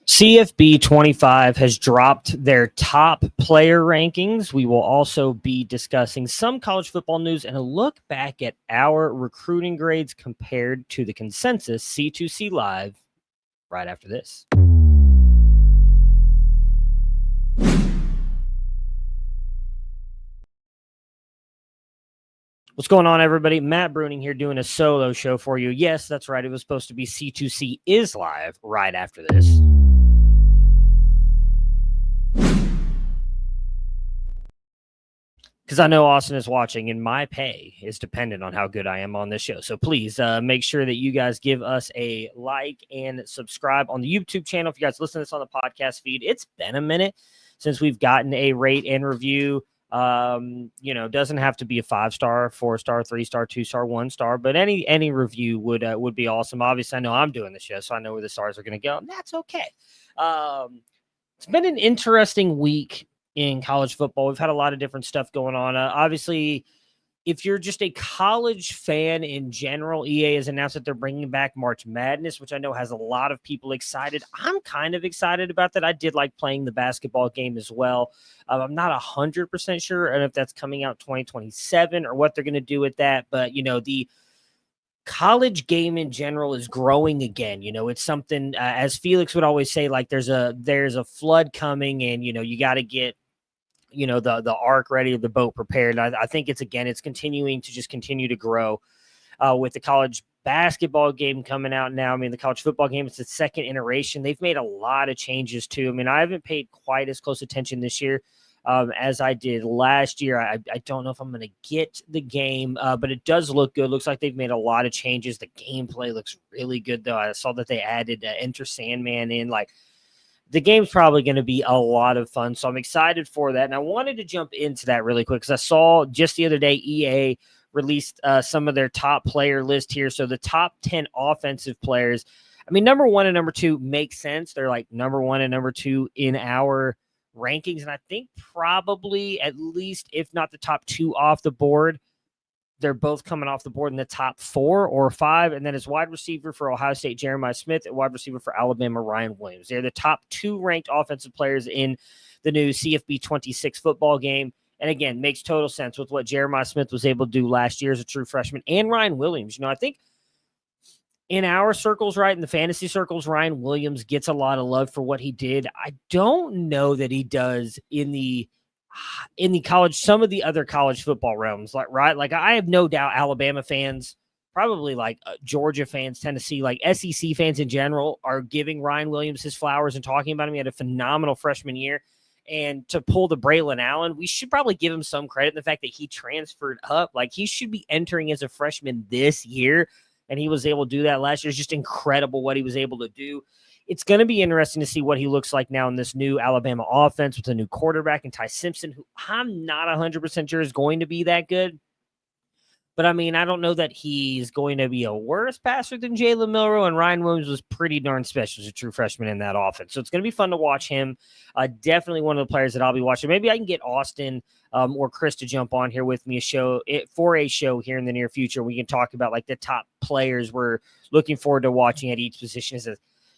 CFB25 has dropped their top player rankings. We will also be discussing some college football news and a look back at our recruiting grades compared to the consensus C2C Live right after this. What's going on, everybody? Matt Bruening here doing a solo show for you. Yes, that's right. It was supposed to be C2C is live right after this. Because I know Austin is watching, and my pay is dependent on how good I am on this show. So please make sure that you guys give us a like and subscribe on the YouTube channel. If you guys listen to this on the podcast feed, it's been a minute since we've gotten a rate and review. Doesn't have to be a 5-star, 4-star, 3-star, 2-star, 1-star, but any review would be awesome. Obviously, I know I'm doing the show, so I know where the stars are going to go, and that's okay. It's been an interesting week in college football. We've had a lot of different stuff going on. Obviously, if you're just a college fan in general, EA has announced that they're bringing back March Madness, which I know has a lot of people excited. I'm kind of excited about that. I did like playing the basketball game as well. I'm not 100% sure if that's coming out 2027 or what they're going to do with that. But, the college game in general is growing again. It's something, as Felix would always say, like there's a flood coming, and, you got to get the ark ready, the boat prepared. I think it's continuing to grow with the college basketball game coming out now. I mean, the college football game, it's the second iteration. They've made a lot of changes too. I mean, I haven't paid quite as close attention this year as I did last year. I don't know if I'm going to get the game, but it does look good. Looks like they've made a lot of changes. The gameplay looks really good though. I saw that they added Enter Sandman in. Like, the game's probably going to be a lot of fun, so I'm excited for that. And I wanted to jump into that really quick because I saw just the other day EA released some of their top player list here. So the top 10 offensive players, I mean, number 1 and number 2 make sense. They're like number 1 and number 2 in our rankings. And I think probably at least, if not the top 2 off the board, they're both coming off the board in the top 4 or 5. And then as wide receiver for Ohio State, Jeremiah Smith, and wide receiver for Alabama, Ryan Williams. They're the top 2 ranked offensive players in the new CFB26 football game. And again, makes total sense with what Jeremiah Smith was able to do last year as a true freshman, and Ryan Williams. I think in our circles, right, in the fantasy circles, Ryan Williams gets a lot of love for what he did. I don't know that he does in the college, some of the other college football realms, like I have no doubt Alabama fans, probably like Georgia fans, Tennessee, like SEC fans in general are giving Ryan Williams his flowers and talking about him. He had a phenomenal freshman year. And to pull the Braylon Allen, we should probably give him some credit in the fact that he transferred up. Like, he should be entering as a freshman this year, and he was able to do that last year. It's just incredible what he was able to do. It's going to be interesting to see what he looks like now in this new Alabama offense with a new quarterback and Ty Simpson, who I'm not 100% sure is going to be that good. But, I mean, I don't know that he's going to be a worse passer than Jalen Milroe, and Ryan Williams was pretty darn special as a true freshman in that offense. So it's going to be fun to watch him. Definitely one of the players that I'll be watching. Maybe I can get Austin or Chris to jump on here with me for a show here in the near future. We can talk about, like, the top players we're looking forward to watching at each position.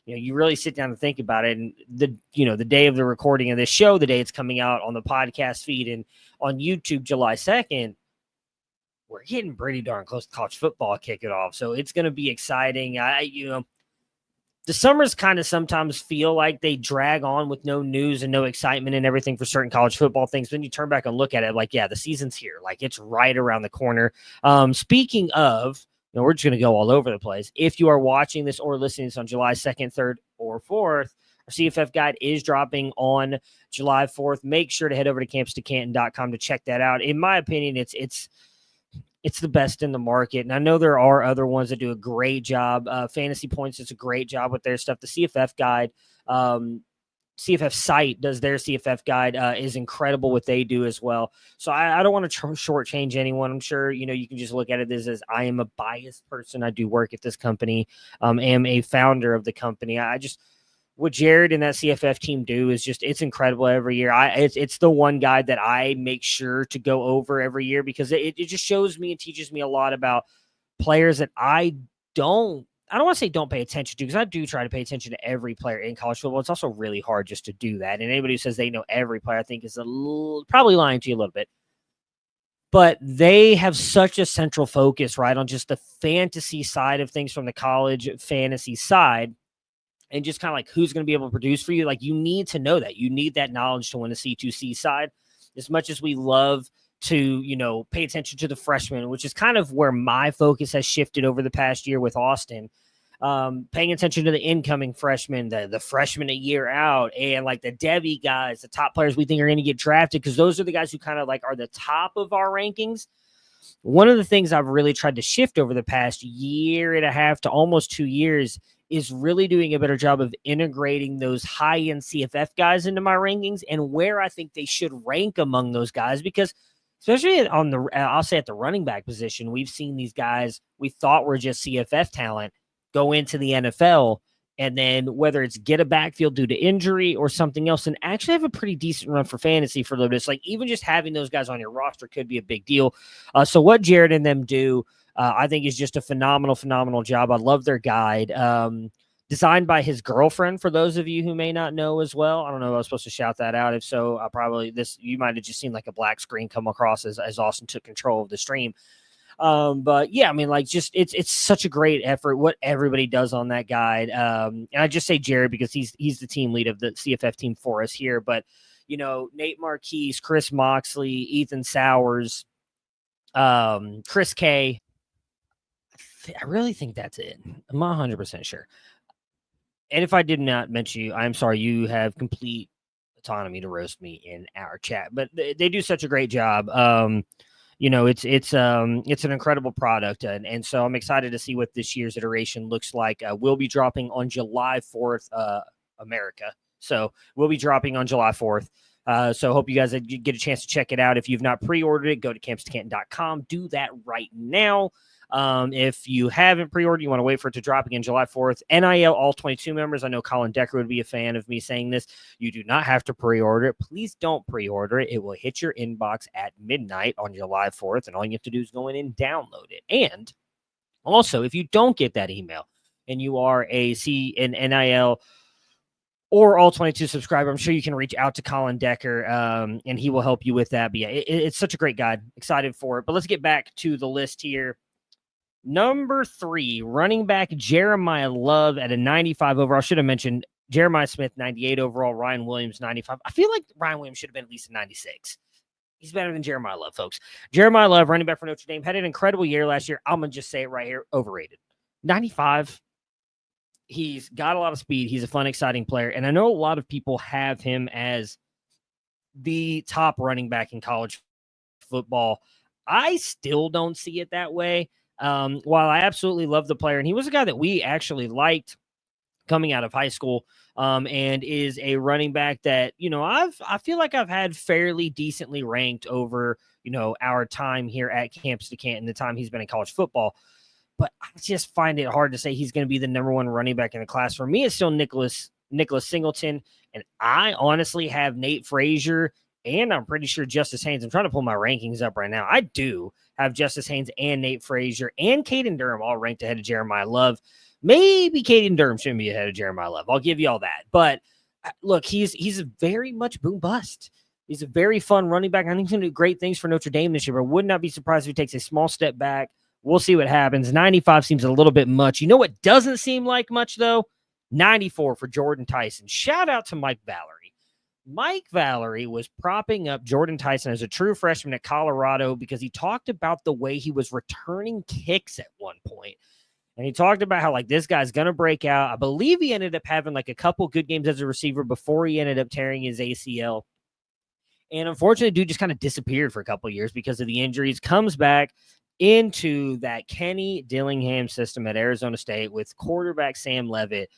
You really sit down and think about it. And the day of the recording of this show, the day it's coming out on the podcast feed and on YouTube, July 2nd, we're getting pretty darn close to college football kicking off. So it's going to be exciting. The summers kind of sometimes feel like they drag on with no news and no excitement and everything for certain college football things. Then you turn back and look at it like, yeah, the season's here. Like, it's right around the corner. Speaking of, we're just going to go all over the place. If you are watching this or listening to this on July 2nd, 3rd, or 4th, our CFF guide is dropping on July 4th. Make sure to head over to campus2canton.com to check that out. In my opinion, it's the best in the market. And I know there are other ones that do a great job. Fantasy Points does a great job with their stuff. The CFF guide, CFF site does their CFF guide, is incredible what they do as well. So I don't want to shortchange anyone. I'm sure, you can just look at it as I am a biased person. I do work at this company, am a founder of the company. What Jared and that CFF team do is it's incredible every year. It's the one guide that I make sure to go over every year because it just shows me and teaches me a lot about players that I don't I don't want to say don't pay attention to, because I do try to pay attention to every player in college football. It's also really hard just to do that. And anybody who says they know every player, I think is probably lying to you a little bit. But they have such a central focus, right, on just the fantasy side of things from the college fantasy side, and just kind of like who's going to be able to produce for you. Like, you need to know that. You need that knowledge to win a C2C side. As much as we love to, pay attention to the freshmen, which is kind of where my focus has shifted over the past year with Austin. Paying attention to the incoming freshmen, the freshmen a year out, and like the Debbie guys, the top players we think are going to get drafted, because those are the guys who kind of like are the top of our rankings. One of the things I've really tried to shift over the past year and a half to almost 2 years is really doing a better job of integrating those high-end CFF guys into my rankings and where I think they should rank among those guys, because especially on I'll say at the running back position, we've seen these guys we thought were just CFF talent go into the NFL, and then whether it's get a backfield due to injury or something else, and actually have a pretty decent run for fantasy for a little bit. It's like even just having those guys on your roster could be a big deal. So what Jared and them do, I think, is just a phenomenal job. I love their guide. Designed by his girlfriend, for those of you who may not know as well. I don't know if I was supposed to shout that out. If so, you might have just seen like a black screen come across as Austin took control of the stream. But yeah, I mean, like, just it's such a great effort what everybody does on that guide. And I just say Jared because he's the team lead of the CFF team for us here. But Nate Marquise, Chris Moxley, Ethan Sowers, Chris K. I really think that's it. I'm not 100% sure. And if I did not mention you, I'm sorry. You have complete autonomy to roast me in our chat. But they do such a great job. It's an incredible product, and so I'm excited to see what this year's iteration looks like. We'll be dropping on July 4th, America. So we'll be dropping on July 4th. So hope you guys get a chance to check it out. If you've not pre-ordered it, go to campstocanton.com. Do that right now. If you haven't pre-ordered, you want to wait for it to drop again July 4th. NIL all 22 members. I know Colin Decker would be a fan of me saying this. You do not have to pre-order it. Please don't pre-order it. It will hit your inbox at midnight on July 4th, and all you have to do is go in and download it. And also, if you don't get that email and you are an NIL or all 22 subscriber, I'm sure you can reach out to Colin Decker, and he will help you with that. But yeah, it's such a great guide. Excited for it. But let's get back to the list here. Number 3, running back Jeremiah Love at a 95 overall. I should have mentioned Jeremiah Smith, 98 overall, Ryan Williams, 95. I feel like Ryan Williams should have been at least a 96. He's better than Jeremiah Love, folks. Jeremiah Love, running back for Notre Dame, had an incredible year last year. I'm going to just say it right here, overrated. 95. He's got a lot of speed. He's a fun, exciting player. And I know a lot of people have him as the top running back in college football. I still don't see it that way. While I absolutely love the player, and he was a guy that we actually liked coming out of high school, and is a running back that, I feel like I've had fairly decently ranked over, our time here at Campus to Canton, the time he's been in college football. But I just find it hard to say he's going to be the number one running back in the class. For me, it's still Nicholas Singleton, and I honestly have Nate Frazier, and I'm pretty sure Justice Haynes. I'm trying to pull my rankings up right now. I do have Justice Haynes and Nate Frazier and Caden Durham all ranked ahead of Jeremiah Love. Maybe Caden Durham shouldn't be ahead of Jeremiah Love. I'll give you all that. But look, he's very much boom bust. He's a very fun running back. I think he's going to do great things for Notre Dame this year, but would not be surprised if he takes a small step back. We'll see what happens. 95 seems a little bit much. You know what doesn't seem like much, though? 94 for Jordan Tyson. Shout out to Mike Valerie. Mike Valerie was propping up Jordan Tyson as a true freshman at Colorado because he talked about the way he was returning kicks at one point. And he talked about how, like, this guy's going to break out. I believe he ended up having, like, a couple good games as a receiver before he ended up tearing his ACL. And unfortunately, dude just kind of disappeared for a couple of years because of the injuries. Comes back into that Kenny Dillingham system at Arizona State with quarterback Sam Leavitt.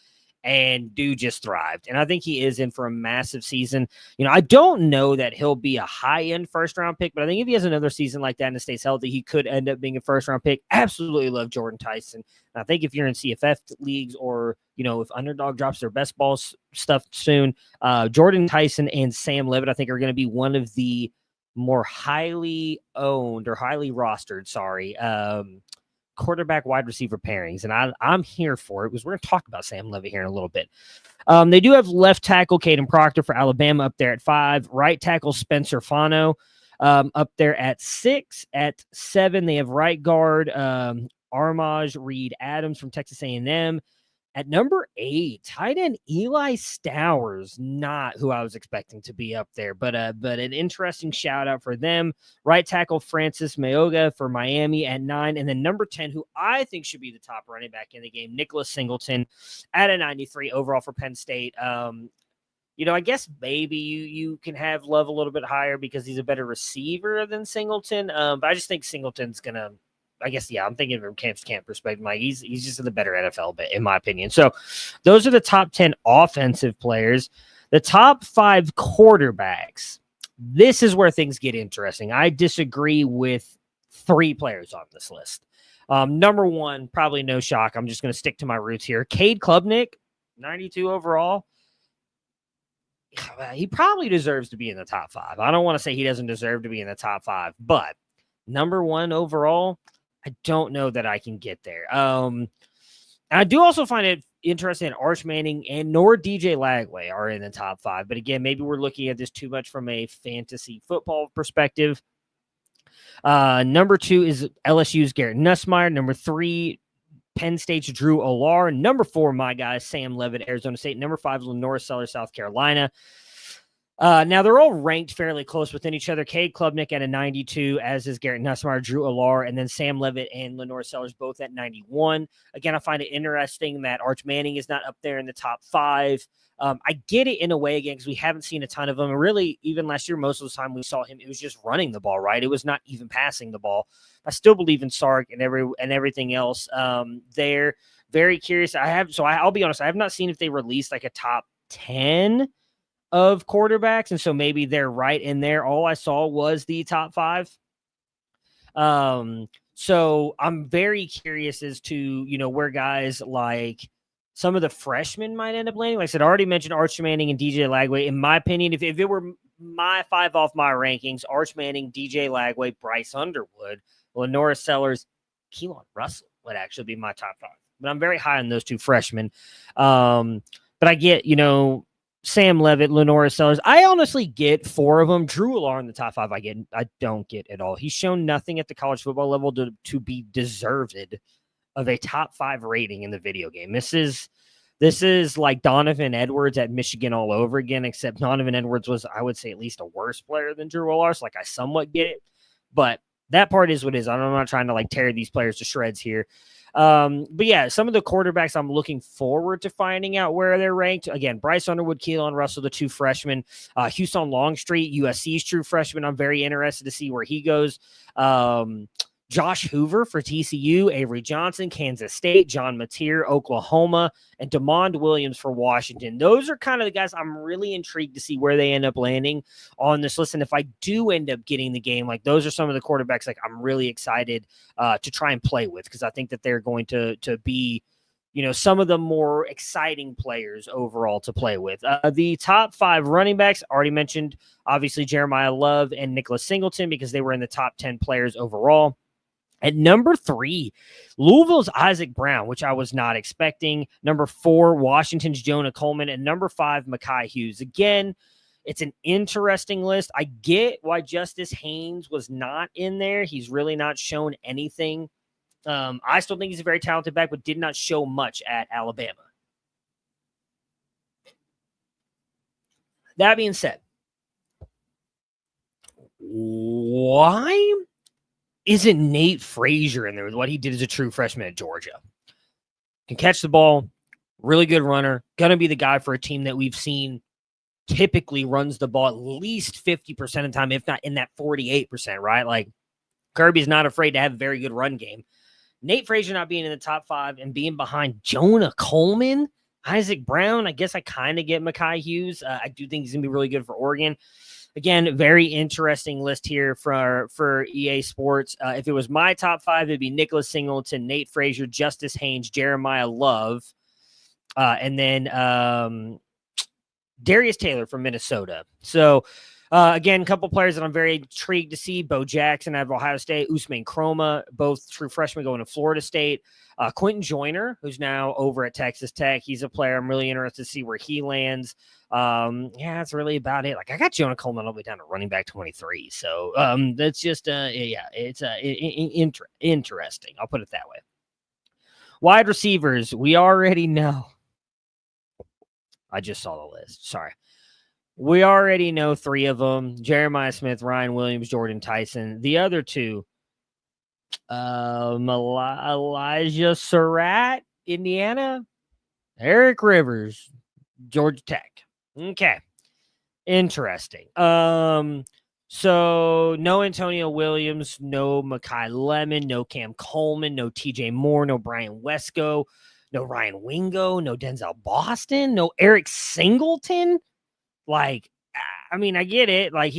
And dude just thrived. And I think he is in for a massive season. I don't know that he'll be a high-end first-round pick, but I think if he has another season like that and stays healthy, he could end up being a first-round pick. Absolutely love Jordan Tyson. And I think if you're in CFF leagues or, if Underdog drops their best ball stuff soon, Jordan Tyson and Sam Leavitt, I think, are going to be one of the more highly owned or highly rostered, quarterback wide receiver pairings, and I'm here for it because we're going to talk about Sam Levitt here in a little bit. They do have left tackle Caden Proctor for Alabama up there at 5, right tackle Spencer Fano up there at 6. At 7, they have right guard Armaj Reed Adams from Texas A&M. At number 8, tight end Eli Stowers, not who I was expecting to be up there, but an interesting shout out for them. Right tackle Francis Mayoga for Miami at 9, and then number 10, who I think should be the top running back in the game, Nicholas Singleton at a 93 overall for Penn State. I guess maybe you can have Love a little bit higher because he's a better receiver than Singleton, but I just think Singleton's gonna. I guess, I'm thinking from camp perspective. Like he's just the better NFL, in my opinion. So those are the top 10 offensive players. The top 5 quarterbacks. This is where things get interesting. I disagree with 3 players on this list. Number 1, probably no shock. I'm just going to stick to my roots here. Cade Klubnik, 92 overall. He probably deserves to be in the top 5. I don't want to say he doesn't deserve to be in the top 5, but number 1 overall, I don't know that I can get there. I do also find it interesting that Arch Manning nor DJ Lagway are in the top 5. But again, maybe we're looking at this too much from a fantasy football perspective. Number 2 is LSU's Garrett Nussmeier. Number 3, Penn State's Drew Olar. Number 4, my guy, Sam Levitt, Arizona State. Number 5, Lenora Sellers, South Carolina. Now, they're all ranked fairly close within each other. Cade Klubnik at a 92, as is Garrett Nussmeier, Drew Olar, and then Sam Levitt and Lenore Sellers both at 91. Again, I find it interesting that Arch Manning is not up there in the top 5. I get it in a way, again, because we haven't seen a ton of them. And really, even last year, most of the time we saw him, it was just running the ball, right? It was not even passing the ball. I still believe in Sark and everything else there. Very curious. I'll be honest, I have not seen if they released like a top 10 of quarterbacks, and so maybe they're right in there. All I saw was the top 5. So I'm very curious as to, where guys like some of the freshmen might end up landing. Like I said, I already mentioned Arch Manning and DJ Lagway. In my opinion, if it were my 5 off my rankings, Arch Manning, DJ Lagway, Bryce Underwood, Lenora Sellers, Keelan Russell would actually be my top 5. But I'm very high on those 2 freshmen. But I get, Sam Levitt, Lenora Sellers. I honestly get 4 of them. Drew Olar in the top 5. I don't get at all. He's shown nothing at the college football level to be deserved of a top 5 rating in the video game. This is like Donovan Edwards at Michigan all over again, except Donovan Edwards was, I would say, at least a worse player than Drew Olar. So I somewhat get it, but that part is what it is. I'm not trying to tear these players to shreds here. But yeah, some of the quarterbacks I'm looking forward to finding out where they're ranked. Again, Bryce Underwood, Keelan Russell, the 2 freshmen, Houston Longstreet, USC's true freshman. I'm very interested to see where he goes. Josh Hoover for TCU, Avery Johnson, Kansas State, John Mateer, Oklahoma, and DeMond Williams for Washington. Those are kind of the guys I'm really intrigued to see where they end up landing on this list. And if I do end up getting the game, those are some of the quarterbacks I'm really excited to try and play with, because I think that they're going to be, some of the more exciting players overall to play with. The top 5 running backs, already mentioned, obviously Jeremiah Love and Nicholas Singleton, because they were in the top 10 players overall. At number 3, Louisville's Isaac Brown, which I was not expecting. Number 4, Washington's Jonah Coleman. And number 5, Mekhi Hughes. Again, it's an interesting list. I get why Justice Haynes was not in there. He's really not shown anything. I still think he's a very talented back, but did not show much at Alabama. That being said, why isn't Nate Frazier in there with what he did as a true freshman at Georgia? Can catch the ball, really good runner, going to be the guy for a team that we've seen typically runs the ball at least 50% of the time, if not in that 48%, right? Kirby's not afraid to have a very good run game. Nate Frazier not being in the top 5 and being behind Jonah Coleman, Isaac Brown, I guess I kind of get Mekhi Hughes. I do think he's going to be really good for Oregon. Again, very interesting list here for EA Sports. If it was my top 5, it'd be Nicholas Singleton, Nate Frazier, Justice Haynes, Jeremiah Love, and then Darius Taylor from Minnesota. So Again, a couple players that I'm very intrigued to see. Bo Jackson out of Ohio State, Usman Chroma, both true freshmen going to Florida State. Quentin Joyner, who's now over at Texas Tech. He's a player I'm really interested to see where he lands. Yeah, that's really about it. Like, I got Jonah Coleman all the way down to running back 23. So that's just, yeah, it's interesting. I'll put it that way. Wide receivers, we already know. I just saw the list. Sorry. We already know 3 of them: Jeremiah Smith, Ryan Williams, Jordan Tyson. The other 2, Elijah Surratt, Indiana, Eric Rivers, Georgia Tech. Okay. Interesting. So no Antonio Williams, no Mekhi Lemon, no Cam Coleman, no TJ Moore, no Brian Wesco, no Ryan Wingo, no Denzel Boston, no Eric Singleton. Like, I mean, I get it. Like,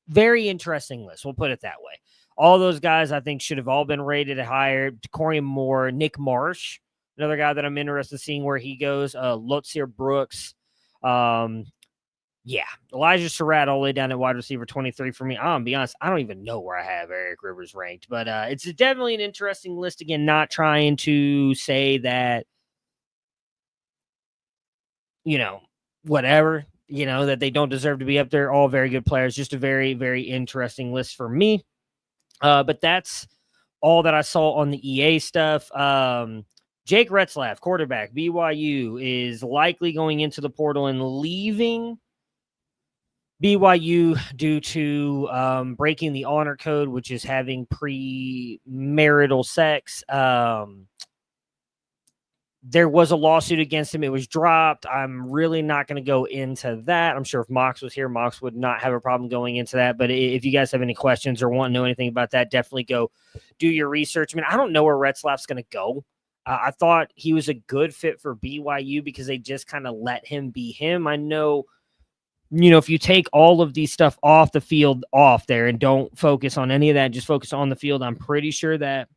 very interesting list. We'll put it that way. All those guys, I think, should have all been rated higher. Corian Moore, Nick Marsh, another guy that I'm interested in seeing where he goes. Lotsier Brooks. Yeah, Elijah Surratt all the way down at wide receiver 23 for me. I'm going to be honest, I don't even know where I have Eric Rivers ranked, but it's definitely an interesting list. Again, not trying to say that, whatever, that they don't deserve to be up there. All very good players. Just a very, very interesting list for me. But that's all that I saw on the EA stuff. Jake Retzlaff, quarterback, BYU, is likely going into the portal and leaving BYU due to breaking the honor code, which is having premarital sex. There was a lawsuit against him. It was dropped. I'm really not going to go into that. I'm sure if Mox was here, Mox would not have a problem going into that. But if you guys have any questions or want to know anything about that, definitely go do your research. I mean, I don't know where Retzlaff's going to go. I thought he was a good fit for BYU because they just kind of let him be him. I know, if you take all of these stuff off the field, off there, and don't focus on any of that, just focus on the field, I'm pretty sure that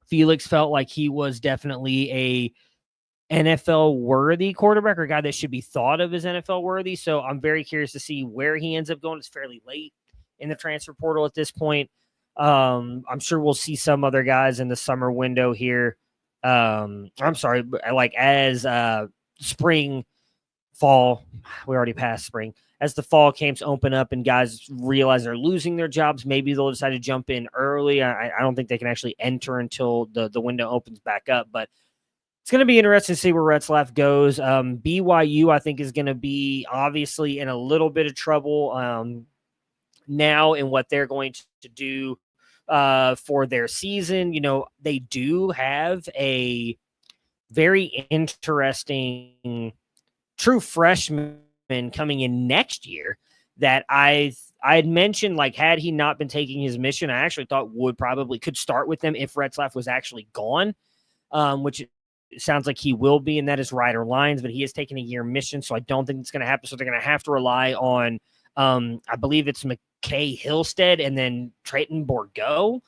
Felix felt like he was definitely a NFL worthy quarterback, or a guy that should be thought of as NFL worthy. So I'm very curious to see where he ends up going. It's fairly late in the transfer portal at this point. I'm sure we'll see some other guys in the summer window here. I'm sorry, like as spring, fall, we already passed spring. As the fall camps open up and guys realize they're losing their jobs, maybe they'll decide to jump in early. I don't think they can actually enter until the window opens back up, but it's going to be interesting to see where Retzlaff goes. BYU, I think, is going to be obviously in a little bit of trouble now in what they're going to do for their season. They do have a very interesting true freshman coming in next year that I had mentioned, like, had he not been taking his mission, I actually thought could start with them if Retzlaff was actually gone, which it sounds like he will be, and that is Ryder Lyons, but he is taking a year mission, so I don't think it's going to happen. So they're going to have to rely on, I believe it's McKay Hillstead and then Trayton Borgo,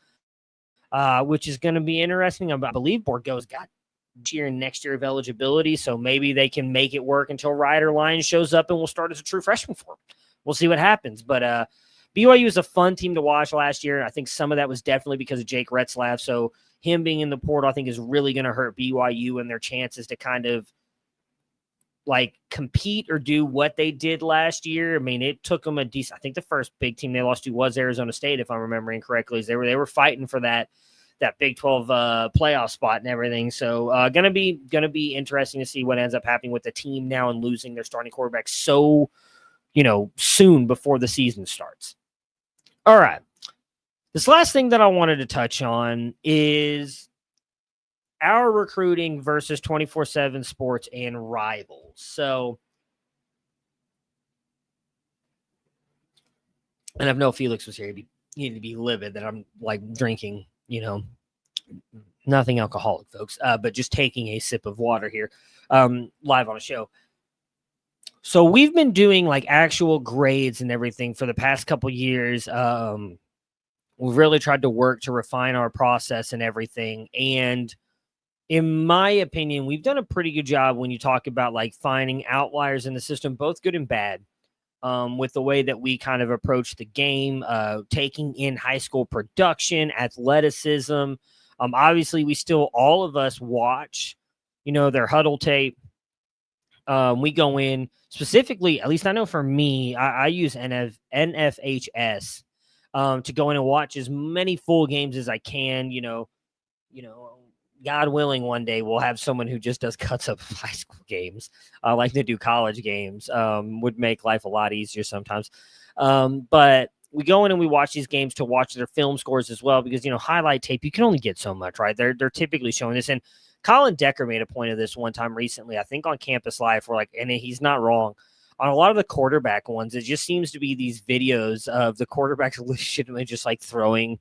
which is going to be interesting. I believe Borgo's got year and next year of eligibility, so maybe they can make it work until Ryder Lyons shows up and will start as a true freshman for him. We'll see what happens. But BYU was a fun team to watch last year. I think some of that was definitely because of Jake Retzlaff. So him being in the portal, I think, is really going to hurt BYU and their chances to kind of like compete or do what they did last year. I mean, it took them a decent. I think the first big team they lost to was Arizona State, if I'm remembering correctly. They were fighting for that Big 12 playoff spot and everything. So gonna be interesting to see what ends up happening with the team now and losing their starting quarterback so soon before the season starts. All right. This last thing that I wanted to touch on is our recruiting versus 24/7 Sports and Rivals. So, and I know Felix was here. He'd be livid that I'm like drinking, nothing alcoholic, folks, but just taking a sip of water here live on a show. So we've been doing like actual grades and everything for the past couple years. We've really tried to work to refine our process and everything. And in my opinion, we've done a pretty good job when you talk about like finding outliers in the system, both good and bad. with the way that we kind of approach the game, taking in high school production, athleticism. Obviously, we still, all of us watch, their huddle tape. We go in specifically, at least I know for me, I use NFHS to go in and watch as many full games as I can. God willing, one day we'll have someone who just does cuts of high school games, like they do college games. Would make life a lot easier sometimes. But we go in and we watch these games to watch their film scores as well, because highlight tape, you can only get so much, right? They're typically showing this, and Colin Decker made a point of this one time recently, I think on Campus Live, where and he's not wrong. On a lot of the quarterback ones, it just seems to be these videos of the quarterbacks legitimately just like throwing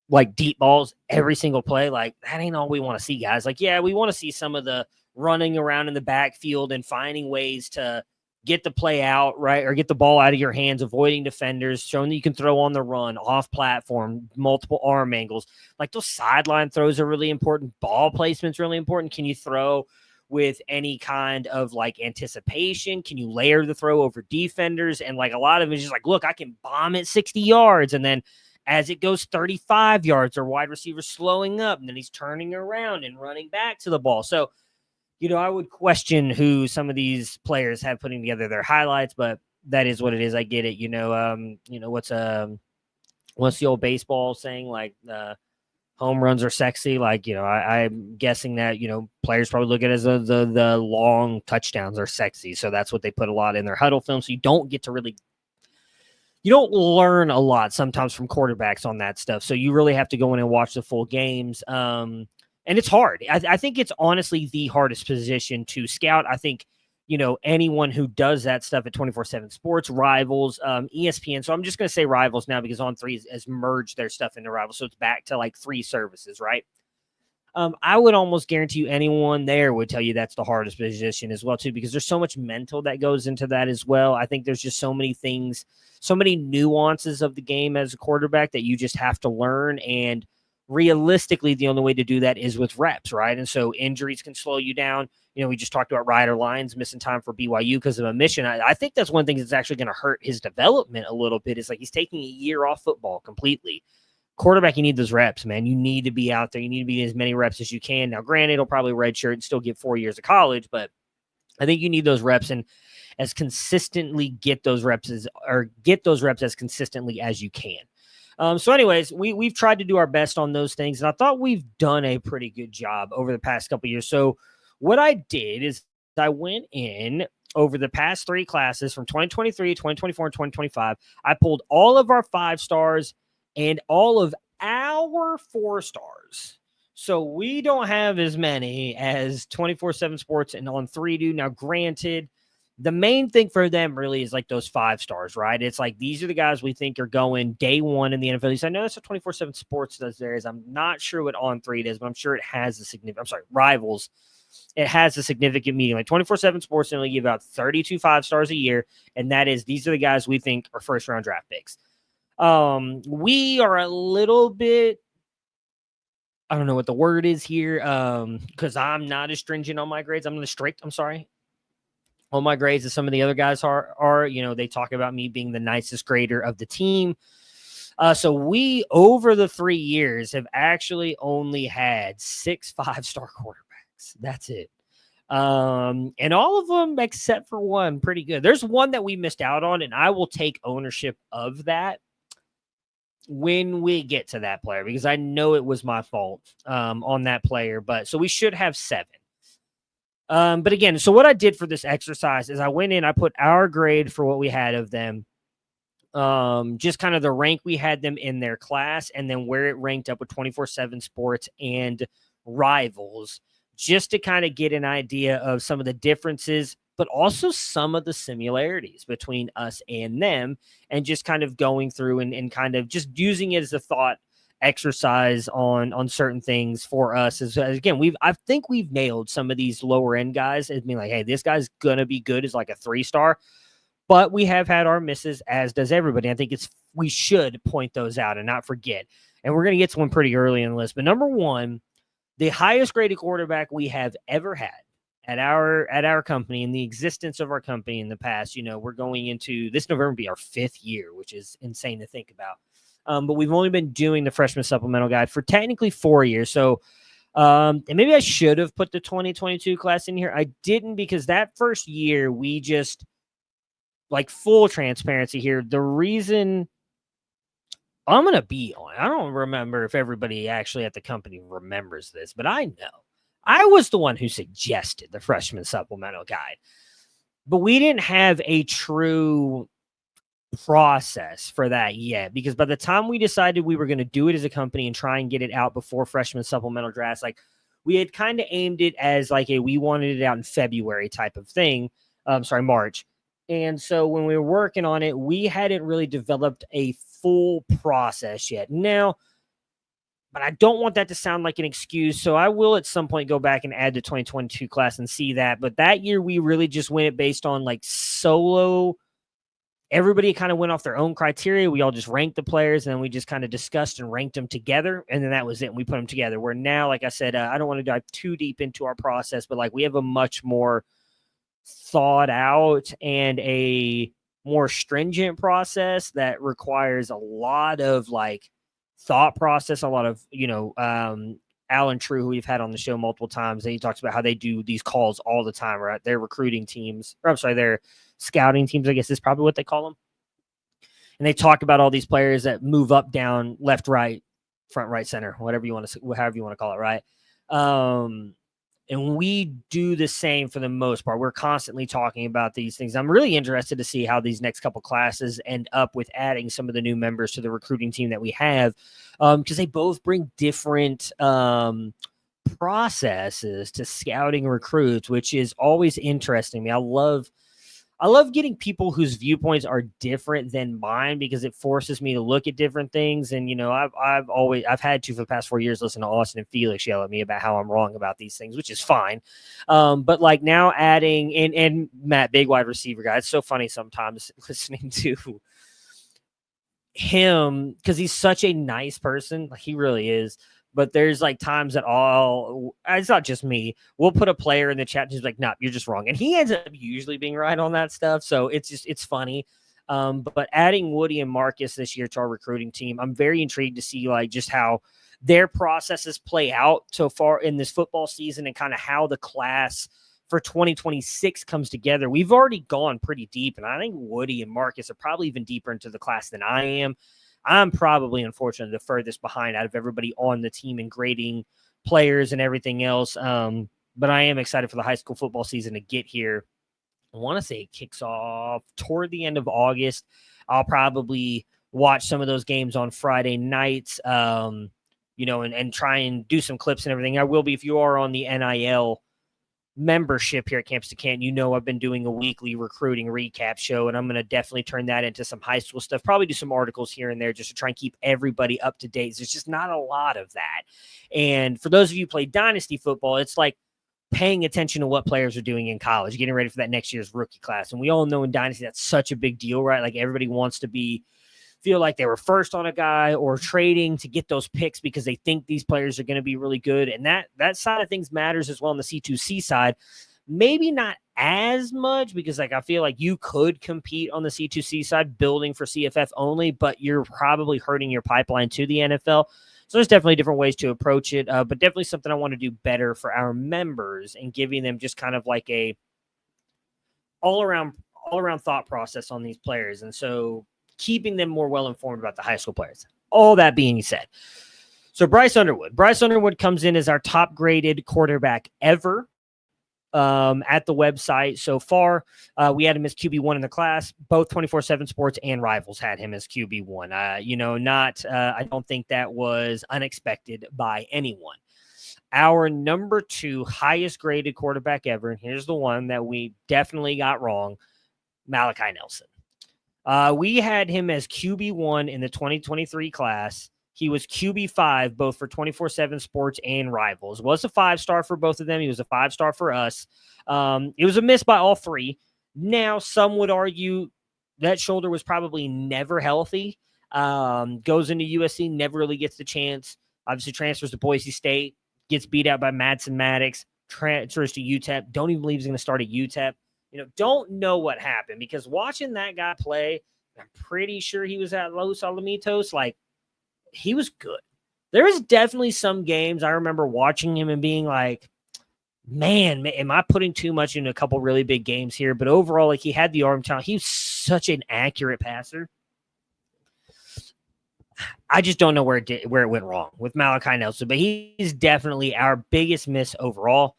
like deep balls every single play. Like, that ain't all we want to see, guys. Like, yeah, we want to see some of the running around in the backfield and finding ways to get the play out, right? Or get the ball out of your hands, avoiding defenders, showing that you can throw on the run, off platform, multiple arm angles. Like, those sideline throws are really important. Ball placement's really important. Can you throw with any kind of like anticipation? Can you layer the throw over defenders? And like a lot of it is just like, look, I can bomb it 60 yards. And then as it goes 35 yards, or wide receiver slowing up, and then he's turning around and running back to the ball. So, I would question who some of these players have putting together their highlights, but that is what it is. I get it. What's the old baseball saying? Like, home runs are sexy. Like, I'm guessing that, players probably look at it as the long touchdowns are sexy. So that's what they put a lot in their huddle film. So you don't learn a lot sometimes from quarterbacks on that stuff. So you really have to go in and watch the full games. And it's hard. I think it's honestly the hardest position to scout. I think, anyone who does that stuff at 24/7 Sports, Rivals, ESPN. So I'm just going to say Rivals now, because On3 has merged their stuff into Rivals. So it's back to like 3 services, right? I would almost guarantee you anyone there would tell you that's the hardest position as well, too, because there's so much mental that goes into that as well. I think there's just so many things, so many nuances of the game as a quarterback that you just have to learn. And realistically, the only way to do that is with reps, right? And so injuries can slow you down. We just talked about Ryder Lyons missing time for BYU because of a mission. I think that's one thing that's actually going to hurt his development a little bit. Is like he's taking a year off football completely. Quarterback, you need those reps, man. You need to be out there. You need to be as many reps as you can. Now, granted, he'll probably redshirt and still get 4 years of college, but I think you need those reps, and as consistently get those reps as consistently as you can. So anyways, we've tried to do our best on those things, and I thought we've done a pretty good job over the past couple of years. So what I did is I went in over the past 3 classes from 2023, 2024, and 2025. I pulled all of our 5 stars and all of our 4 stars. So we don't have as many as 24/7 Sports and On3 do. Now, granted, the main thing for them really is like those 5 stars, right? It's like, these are the guys we think are going day one in the NFL. At least I know that's what 24/7 Sports does there. I'm not sure what On3 does, but I'm sure it has a significant, Rivals. It has a significant meeting. Like 24/7 Sports only give out 32 5-stars a year. And that is, these are the guys we think are first round draft picks. We are a little bit, I don't know what the word is here, because I'm not as stringent on my grades. I'm not as strict, on my grades as some of the other guys are. They talk about me being the nicest grader of the team. So we, over the 3 years, have actually only had 6 5-star quarterbacks. That's it. And all of them, except for one, pretty good. There's one that we missed out on, and I will take ownership of that when we get to that player, because I know it was my fault on that player. But so we should have 7. But again, so what I did for this exercise is I went in, I put our grade for what we had of them, just kind of the rank we had them in their class, and then where it ranked up with 24/7 Sports and Rivals, just to kind of get an idea of some of the differences, but also some of the similarities between us and them, and just kind of going through and kind of just using it as a thought exercise on certain things for us. As again, I think we've nailed some of these lower end guys as being like, hey, this guy's gonna be good as like a 3-star, but we have had our misses, as does everybody. I think we should point those out and not forget. And we're gonna get to one pretty early in the list. But number 1, the highest graded quarterback we have ever had at our company and the existence of our company in the past, we're going into this November be our 5th year, which is insane to think about. But we've only been doing the freshman supplemental guide for technically 4 years. So, and maybe I should have put the 2022 class in here. I didn't, because that first year we just, like, full transparency here. The reason I'm going to be on, I don't remember if everybody actually at the company remembers this, but I know I was the one who suggested the freshman supplemental guide, but we didn't have a true process for that yet, because by the time we decided we were going to do it as a company and try and get it out before freshman supplemental drafts, like, we had kind of aimed it as like we wanted it out in February type of thing. March. And so when we were working on it, we hadn't really developed a full process yet. Now, but I don't want that to sound like an excuse, so I will at some point go back and add the 2022 class and see that. But that year we really just went it based on like solo. Everybody kind of went off their own criteria. We all just ranked the players, and then we just kind of discussed and ranked them together. And then that was it. And we put them together. Where now, like I said, I don't want to dive too deep into our process, but like we have a much more thought out and a more stringent process that requires a lot of like thought process, a lot of, Alan True, who we've had on the show multiple times, and he talks about how they do these calls all the time, right? Their recruiting teams, their scouting teams, I guess is probably what they call them. And they talk about all these players that move up, down, left, right, front, right, center, however you want to call it, right? And we do the same for the most part. We're constantly talking about these things. I'm really interested to see how these next couple classes end up with adding some of the new members to the recruiting team that we have, because they both bring different processes to scouting recruits, which is always interesting to me. I love getting people whose viewpoints are different than mine, because it forces me to look at different things. And, I've had to for the past 4 years listen to Austin and Felix yell at me about how I'm wrong about these things, which is fine. But like now adding and Matt, big wide receiver guy. It's so funny sometimes listening to him, because he's such a nice person. Like, he really is. But there's like times that it's not just me. We'll put a player in the chat and he's like, "Nah, you're just wrong." And he ends up usually being right on that stuff. So it's funny. But adding Woody and Marcus this year to our recruiting team, I'm very intrigued to see like just how their processes play out so far in this football season, and kind of how the class for 2026 comes together. We've already gone pretty deep, and I think Woody and Marcus are probably even deeper into the class than I am. I'm probably, unfortunately, the furthest behind out of everybody on the team in grading players and everything else. But I am excited for the high school football season to get here. I want to say it kicks off toward the end of August. I'll probably watch some of those games on Friday nights, and try and do some clips and everything. I will be, if you are on the NIL membership here at Campus to Canton, I've been doing a weekly recruiting recap show, and I'm going to definitely turn that into some high school stuff, probably do some articles here and there just to try and keep everybody up to date. There's just not a lot of that. And for those of you who play dynasty football, it's like paying attention to what players are doing in college, getting ready for that next year's rookie class. And we all know in dynasty, that's such a big deal, right? Like, everybody wants to feel like they were first on a guy, or trading to get those picks because they think these players are going to be really good. And that side of things matters as well on the C2C side. Maybe not as much, because like I feel like you could compete on the C2C side building for CFF only, but you're probably hurting your pipeline to the NFL. So there's definitely different ways to approach it, but definitely something I want to do better for our members, and giving them just kind of like a all around thought process on these players. And so keeping them more well-informed about the high school players. All that being said, so Bryce Underwood comes in as our top-graded quarterback ever at the website so far. We had him as QB1 in the class. Both 24/7 Sports and Rivals had him as QB1. I don't think that was unexpected by anyone. Our number 2 highest-graded quarterback ever, and here's the one that we definitely got wrong, Malachi Nelson. We had him as QB1 in the 2023 class. He was QB5 both for 24/7 Sports and Rivals. Was a 5-star for both of them. He was a 5-star for us. It was a miss by all 3. Now, some would argue that shoulder was probably never healthy. Goes into USC, never really gets the chance. Obviously transfers to Boise State, gets beat out by Madsen Maddox. transfers to UTEP. Don't even believe he's going to start at UTEP. Don't know what happened, because watching that guy play, I'm pretty sure he was at Los Alamitos. Like, he was good. There was definitely some games I remember watching him and being like, man, am I putting too much into a couple really big games here? But overall, like, he had the arm talent. He was such an accurate passer. I just don't know where it went wrong with Malachi Nelson, but he's definitely our biggest miss overall.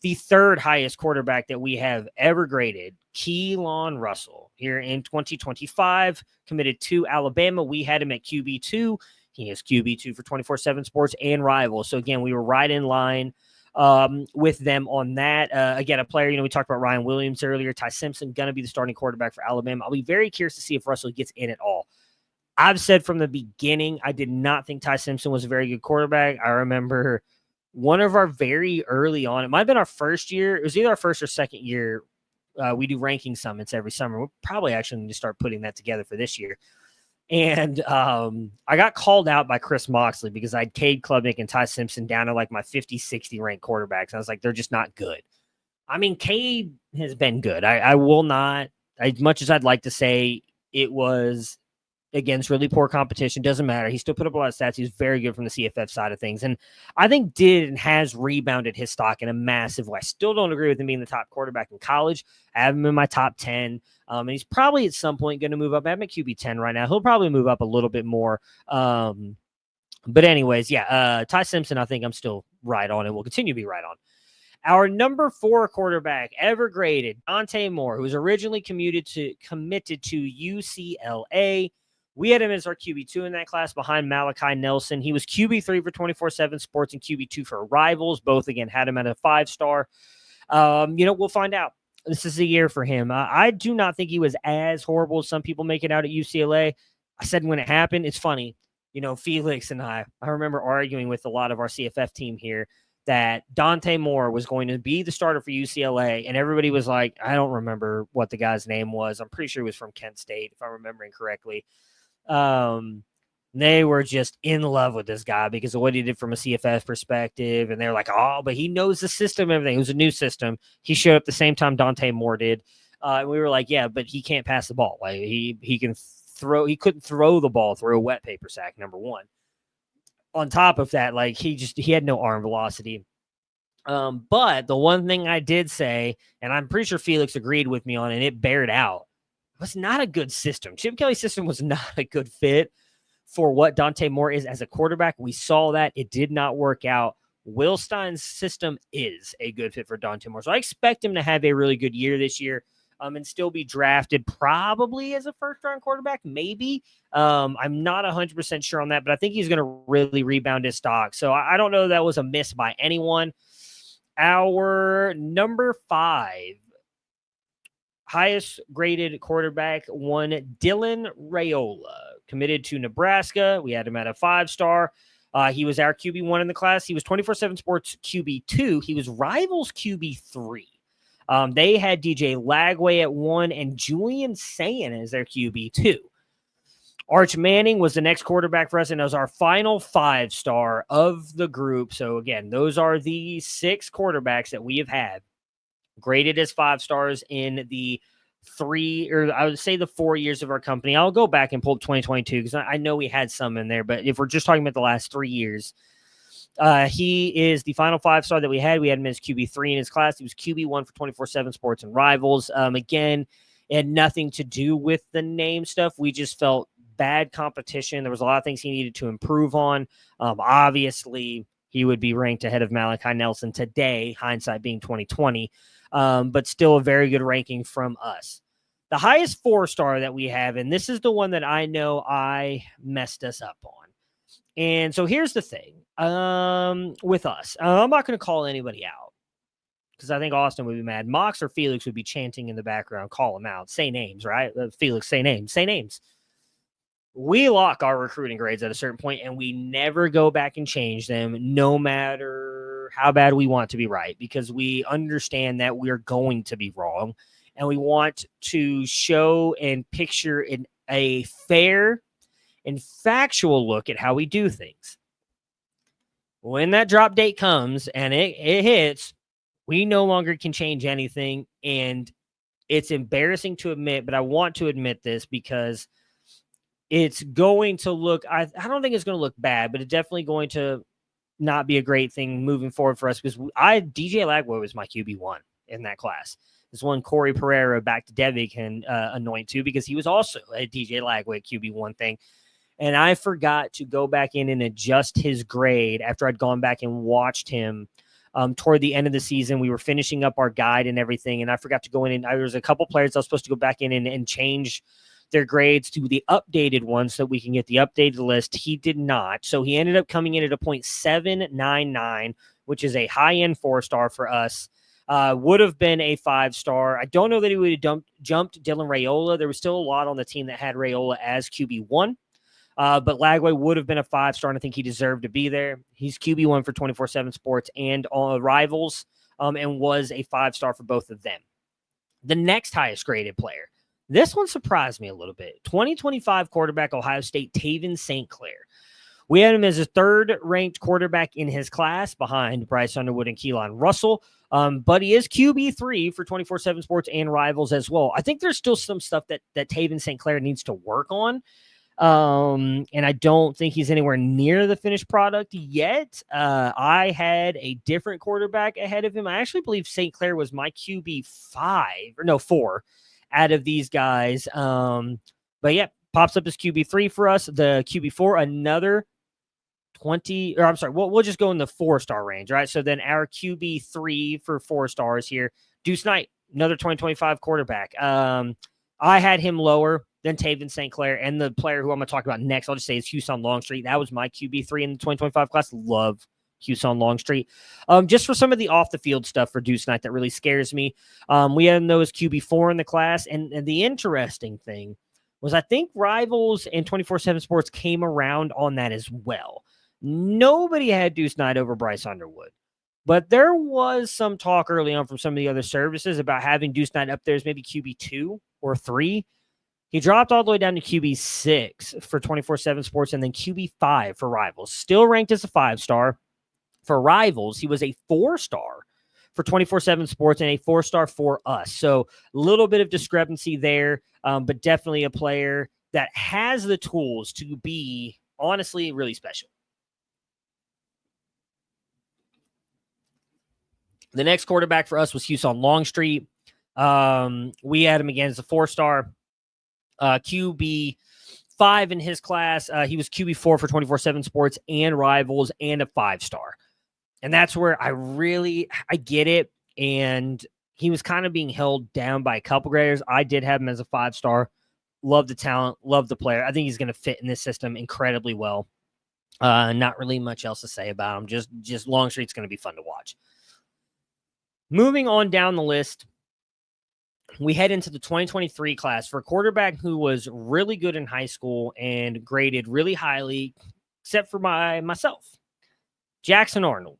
The third highest quarterback that we have ever graded, Keelan Russell, here in 2025, committed to Alabama. We had him at QB2. He is QB2 for 24/7 Sports and Rivals. So, again, we were right in line with them on that. Again, a player, we talked about Ryan Williams earlier. Ty Simpson going to be the starting quarterback for Alabama. I'll be very curious to see if Russell gets in at all. I've said from the beginning, I did not think Ty Simpson was a very good quarterback. I remember one of our very early on, it might have been our first year. It was either our first or second year. We do ranking summits every summer. We'll probably actually need to start putting that together for this year. And I got called out by Chris Moxley because I'd Cade Klubnik and Ty Simpson down to like my 50, 60 ranked quarterbacks. I was like, they're just not good. I mean, Cade has been good. I will not, as much as I'd like to say it was against really poor competition, doesn't matter. He still put up a lot of stats. He's very good from the CFF side of things. And I think did and has rebounded his stock in a massive way. I still don't agree with him being the top quarterback in college. I have him in my top 10. And he's probably at some point going to move up. I'm at QB 10 right now. He'll probably move up a little bit more. But anyways, yeah, Ty Simpson, I think I'm still right on and will continue to be right on. Our number 4 quarterback ever graded, Dante Moore, who was originally committed to UCLA. We had him as our QB2 in that class behind Malachi Nelson. He was QB3 for 24/7 Sports and QB2 for Rivals. Both, again, had him at a 5-star. We'll find out. This is a year for him. I do not think he was as horrible as some people make it out at UCLA. I said when it happened, it's funny. Felix and I remember arguing with a lot of our CFF team here that Dante Moore was going to be the starter for UCLA, and everybody was like, I don't remember what the guy's name was. I'm pretty sure he was from Kent State, if I'm remembering correctly. They were just in love with this guy because of what he did from a CFF perspective. And they're like, oh, but he knows the system, everything. It was a new system. He showed up the same time Dante Moore did. And we were like, yeah, but he can't pass the ball. Like he can throw, he couldn't throw the ball through a wet paper sack, number one. On top of that, like he had no arm velocity. But the one thing I did say, and I'm pretty sure Felix agreed with me on, and it bared out, was not a good system. Chip Kelly's system was not a good fit for what Dante Moore is as a quarterback. We saw that. It did not work out. Will Stein's system is a good fit for Dante Moore. So I expect him to have a really good year this year and still be drafted probably as a first-round quarterback, maybe. I'm not 100% sure on that, but I think he's going to really rebound his stock. So I don't know that was a miss by anyone. Our number 5 highest graded quarterback, one Dylan Raiola, committed to Nebraska. We had him at a 5-star. He was our QB1 in the class. He was 24/7 Sports QB2. He was Rivals QB3. They had DJ Lagway at 1 and Julian Sayin as their QB2. Arch Manning was the next quarterback for us, and it was our final 5-star of the group. So, again, those are the 6 quarterbacks that we have had graded as 5 stars in the 3, or I would say the 4 years of our company. I'll go back and pull up 2022 because I know we had some in there, but if we're just talking about the last 3 years, he is the final 5-star that we had. We had him as QB3 in his class. He was QB1 for 24/7 Sports and Rivals. Again, it had nothing to do with the name stuff. We just felt bad competition. There was a lot of things he needed to improve on. Obviously, he would be ranked ahead of Malachi Nelson today, hindsight being 2020. But still a very good ranking from us. The highest 4-star that we have, and this is the one that I know I messed us up on. And so here's the thing with us. I'm not going to call anybody out because I think Austin would be mad. Mox or Felix would be chanting in the background, call them out. Say names, right? Felix, say names. Say names. We lock our recruiting grades at a certain point, and we never go back and change them, no matter how bad we want to be right, because we understand that we're going to be wrong, and we want to show and picture in a fair and factual look at how we do things. When that drop date comes and it hits, We no longer can change anything, and it's embarrassing to admit, but I want to admit this because it's going to look, I don't think it's going to look bad, but it's definitely going to not be a great thing moving forward for us because DJ Lagway was my QB1 in that class. This one Corey Pereira back to Debbie can anoint too because he was also a DJ Lagway QB1 thing. And I forgot to go back in and adjust his grade after I'd gone back and watched him toward the end of the season. We were finishing up our guide and everything, and I forgot to go in and there was a couple players I was supposed to go back in and change their grades to the updated one so that we can get the updated list. He did not. So he ended up coming in at a 0.799, which is a high-end 4-star for us. Would have been a 5-star. I don't know that he would have jumped Dylan Raiola. There was still a lot on the team that had Raiola as QB1. But Lagway would have been a 5-star, and I think he deserved to be there. He's QB1 for 24/7 Sports and Rivals, and was a 5-star for both of them. The next highest graded player, this one surprised me a little bit. 2025 quarterback, Ohio State, Taven St. Clair. We had him as a 3rd-ranked quarterback in his class behind Bryce Underwood and Keelan Russell. But he is QB3 for 24/7 Sports and Rivals as well. I think there's still some stuff that Taven St. Clair needs to work on. And I don't think he's anywhere near the finished product yet. I had a different quarterback ahead of him. I actually believe St. Clair was my QB4 out of these guys. But yeah, pops up as QB3 for us. The QB4, another 20, or I'm sorry, we'll just go in the 4-star range, right? So then our QB3 for 4 stars here, Deuce Knight, another 2025 quarterback. I had him lower than Taven St. Clair, and the player who I'm going to talk about next, I'll just say is Houston Longstreet. That was my QB3 in the 2025 class. Love Houston Longstreet. Just for some of the off-the-field stuff for Deuce Knight that really scares me. We had him though as QB4 in the class, and the interesting thing was I think Rivals and 24/7 Sports came around on that as well. Nobody had Deuce Knight over Bryce Underwood. But there was some talk early on from some of the other services about having Deuce Knight up there as maybe QB2 or 3. He dropped all the way down to QB6 for 24/7 Sports and then QB5 for Rivals. Still ranked as a 5-star. For Rivals, he was a 4-star for 24/7 Sports and a 4-star for us. So a little bit of discrepancy there, but definitely a player that has the tools to be, honestly, really special. The next quarterback for us was Houston Longstreet. We had him again as a 4-star. QB5 in his class. He was QB4 for 24/7 Sports and Rivals and a 5-star. And that's where I get it. And he was kind of being held down by a couple graders. I did have him as a 5-star. Love the talent, love the player. I think he's going to fit in this system incredibly well. Not really much else to say about him. Just Longstreet's going to be fun to watch. Moving on down the list, we head into the 2023 class for a quarterback who was really good in high school and graded really highly, except for myself. Jackson Arnold.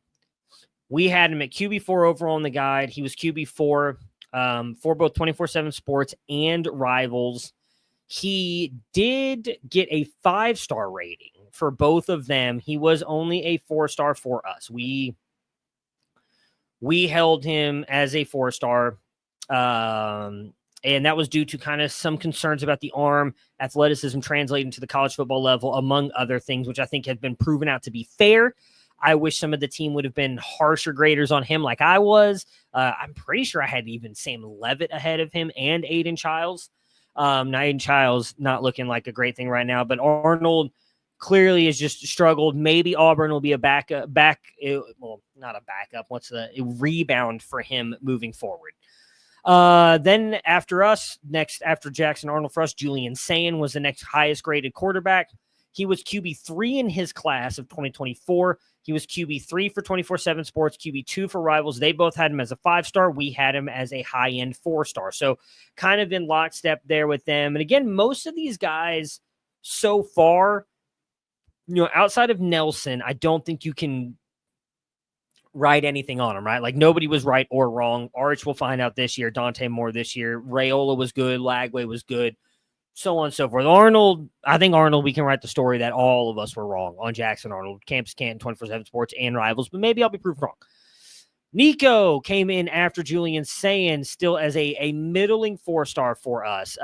We had him at QB4 overall in the guide. He was QB4 for both 24/7 Sports and Rivals. He did get a 5-star rating for both of them. He was only a 4-star for us. We held him as a 4-star. And that was due to kind of some concerns about the arm, athleticism translating to the college football level, among other things, which I think have been proven out to be fair. I wish some of the team would have been harsher graders on him like I was. I'm pretty sure I had even Sam Levitt ahead of him and Aiden Childs. Now Aiden Childs not looking like a great thing right now, but Arnold clearly has just struggled. Maybe Auburn will be a not a backup. What's a rebound for him moving forward. Then after us, after Jackson Arnold for us, Julian Sayin was the next highest graded quarterback. He was QB3 in his class of 2024. He was QB3 for 24/7 Sports, QB2 for Rivals. They both had him as a 5-star. We had him as a high-end 4-star. So kind of in lockstep there with them. And again, most of these guys so far, outside of Nelson, I don't think you can write anything on him, right? Like nobody was right or wrong. Arch will find out this year. Dante Moore this year. Raiola was good. Lagway was good. So on and so forth. I think Arnold, we can write the story that all of us were wrong on Jackson Arnold, Campus Canton, 24/7 Sports, and Rivals, but maybe I'll be proved wrong. Nico came in after Julian Sayin, still as a middling 4-star for us.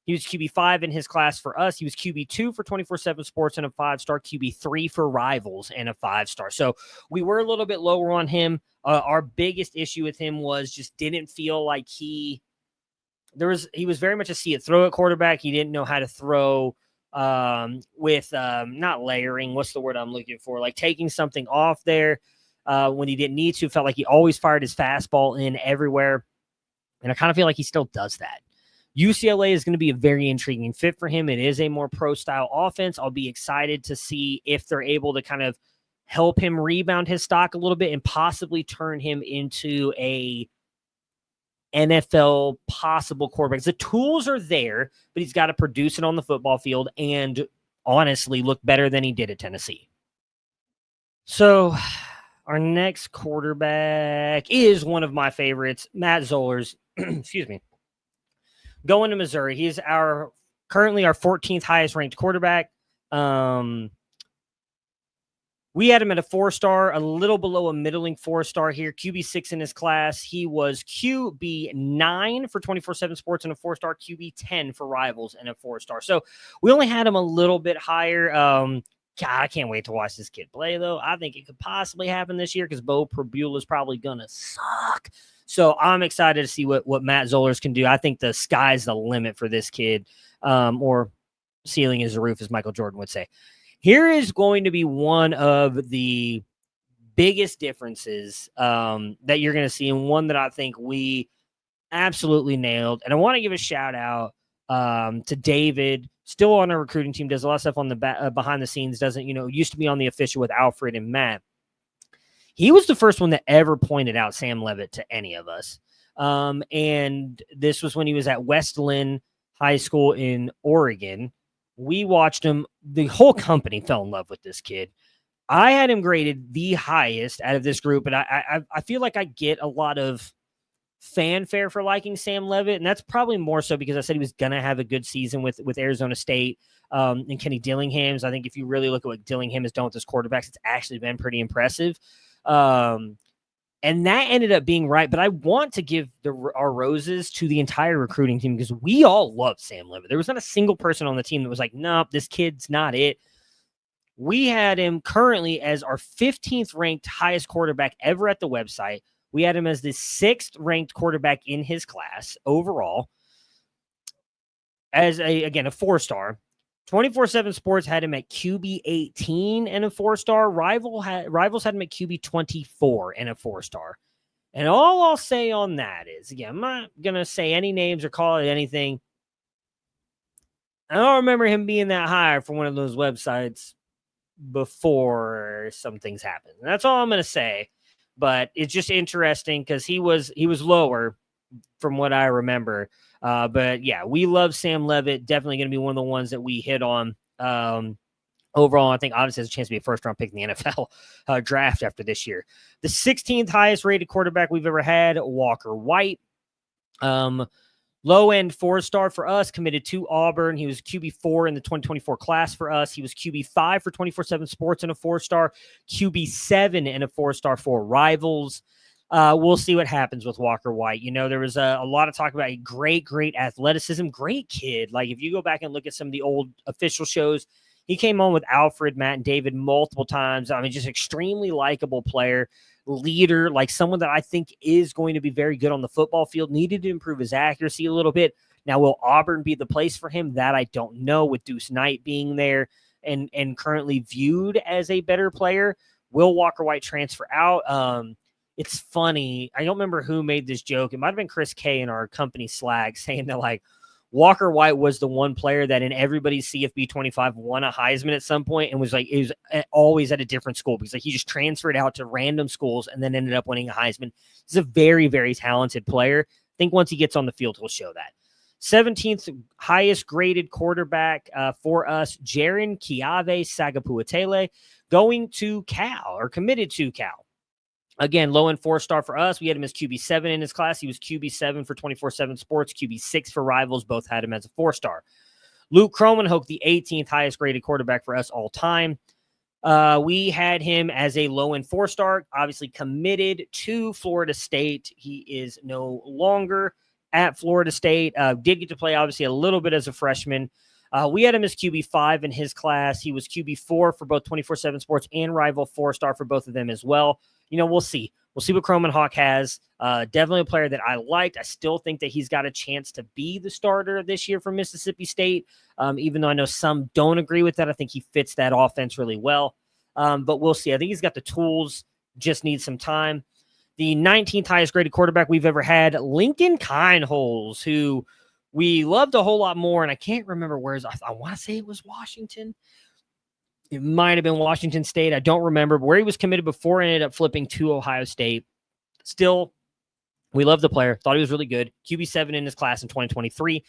He was QB5 in his class for us. He was QB2 for 24/7 Sports and a 5-star, QB3 for Rivals and a 5-star. So we were a little bit lower on him. Our biggest issue with him was just didn't feel like he was very much a see it throw at quarterback. He didn't know how to throw with not layering. What's the word I'm looking for? Like taking something off there when he didn't need to. Felt like he always fired his fastball in everywhere. And I kind of feel like he still does that. UCLA is going to be a very intriguing fit for him. It is a more pro-style offense. I'll be excited to see if they're able to kind of help him rebound his stock a little bit and possibly turn him into a NFL possible quarterback. The tools are there, but he's got to produce it on the football field and honestly look better than he did at Tennessee. So our next quarterback is one of my favorites, Matt Zollers. Excuse me. Going to Missouri. He's currently our 14th highest ranked quarterback. We had him at a 4-star, a little below a middling 4-star here. QB6 in his class. He was QB9 for 24/7 Sports and a 4-star, QB10 for Rivals and a 4-star. So we only had him a little bit higher. God, I can't wait to watch this kid play, though. I think it could possibly happen this year because Bo Prabula is probably going to suck. So I'm excited to see what Matt Zollers can do. I think the sky's the limit for this kid, or ceiling is the roof, as Michael Jordan would say. Here is going to be one of the biggest differences that you're going to see, and one that I think we absolutely nailed. And I want to give a shout out to David, still on our recruiting team, does a lot of stuff on the behind the scenes, used to be on the official with Alfred and Matt. He was the first one that ever pointed out Sam Levitt to any of us. And this was when he was at Westland High School in Oregon. We watched him. The whole company fell in love with this kid. I had him graded the highest out of this group, and I feel like I get a lot of fanfare for liking Sam Levitt, and that's probably more so because I said he was going to have a good season with Arizona State and Kenny Dillingham's. I think if you really look at what Dillingham has done with his quarterbacks, it's actually been pretty impressive. And that ended up being right, but I want to give our roses to the entire recruiting team because we all love Sam Levitt. There was not a single person on the team that was like, nope, this kid's not it. We had him currently as our 15th ranked highest quarterback ever at the website. We had him as the 6th ranked quarterback in his class overall. As a 4-star. 24/7 Sports had him at QB 18 and a 4-star. Rivals had him at QB 24 and a 4-star. And all I'll say on that is, again, I'm not going to say any names or call it anything. I don't remember him being that high for one of those websites before some things happened. And that's all I'm going to say. But it's just interesting because he was lower from what I remember. But yeah, we love Sam Levitt. Definitely going to be one of the ones that we hit on. Overall, I think obviously has a chance to be a first-round pick in the NFL draft after this year. The 16th highest-rated quarterback we've ever had, Walker White. Low-end 4-star for us, committed to Auburn. He was QB4 in the 2024 class for us. He was QB5 for 24/7 Sports and a 4-star, QB7 and a 4-star for Rivals. We'll see what happens with Walker White. There was a lot of talk about a great athleticism, great kid. Like if you go back and look at some of the old official shows, he came on with Alfred, Matt, and David multiple times. I mean, just extremely likable player, leader, like someone that I think is going to be very good on the football field. Needed to improve his accuracy a little bit. Now, will Auburn be the place for him? That I don't know, with Deuce Knight being there and currently viewed as a better player. Will Walker White transfer out? It's funny. I don't remember who made this joke. It might have been Chris K in our company Slag saying that like Walker White was the one player that in everybody's CFB25 won a Heisman at some point and was always at a different school because like he just transferred out to random schools and then ended up winning a Heisman. He's a very, very talented player. I think once he gets on the field, he'll show that. 17th highest graded quarterback for us, Jaron Kiave Sagapuatele, going to Cal or committed to Cal. Again, low-end 4-star for us. We had him as QB7 in his class. He was QB7 for 24/7 Sports, QB6 for Rivals. Both had him as a 4-star. Luke Kromenhoek, the 18th highest graded quarterback for us all time. We had him as a low-end 4-star, obviously committed to Florida State. He is no longer at Florida State. Did get to play, obviously, a little bit as a freshman. We had him as QB5 in his class. He was QB4 for both 24/7 Sports and Rival 4-star for both of them as well. We'll see. We'll see what Croman Hawk has. Definitely a player that I liked. I still think that he's got a chance to be the starter this year for Mississippi State. Even though I know some don't agree with that, I think he fits that offense really well. But we'll see. I think he's got the tools, just needs some time. The 19th highest graded quarterback we've ever had, Lincoln Kineholz, who we loved a whole lot more. And I can't remember where's, I want to say it was Washington. It might have been Washington State. I don't remember where he was committed before. Ended up flipping to Ohio State. Still, we love the player. Thought he was really good. QB7 in his class in 2023.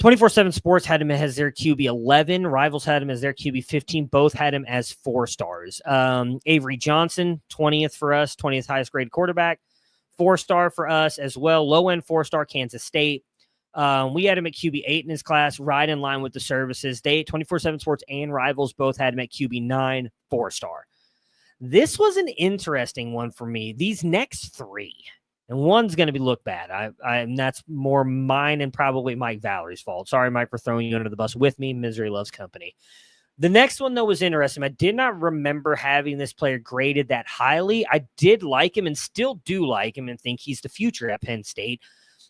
24/7 Sports had him as their QB11. Rivals had him as their QB15. Both had him as 4-stars. Avery Johnson, 20th for us, 20th highest graded quarterback. 4-star for us as well. Low-end 4-star Kansas State. We had him at QB8 in his class, right in line with the services. 24/7 Sports and Rivals both had him at QB9, 4-star. This was an interesting one for me. These next three, and one's going to be look bad. And that's more mine and probably Mike Valerie's fault. Sorry, Mike, for throwing you under the bus with me. Misery loves company. The next one, though, was interesting. I did not remember having this player graded that highly. I did like him and still do like him and think he's the future at Penn State,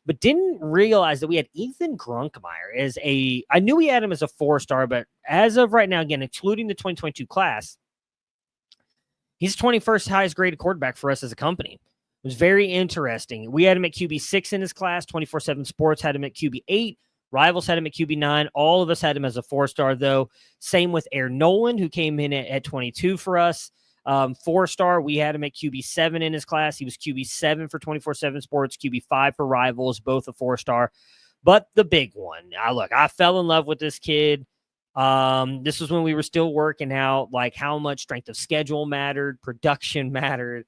but didn't realize that we had Ethan Grunkmeyer as I knew we had him as a 4-star, but as of right now, again, excluding the 2022 class, he's 21st highest graded quarterback for us as a company. It was very interesting. We had him at QB6 in his class. 24/7 Sports had him at QB8. Rivals had him at QB9. All of us had him as a 4-star, though. Same with Air Nolan, who came in at 22 for us. 4-star, we had him at QB7 in his class. He was QB7 for 24/7 Sports, QB5 for Rivals, both a 4-star. But the big one, I fell in love with this kid. This was when we were still working out, like how much strength of schedule mattered, production mattered.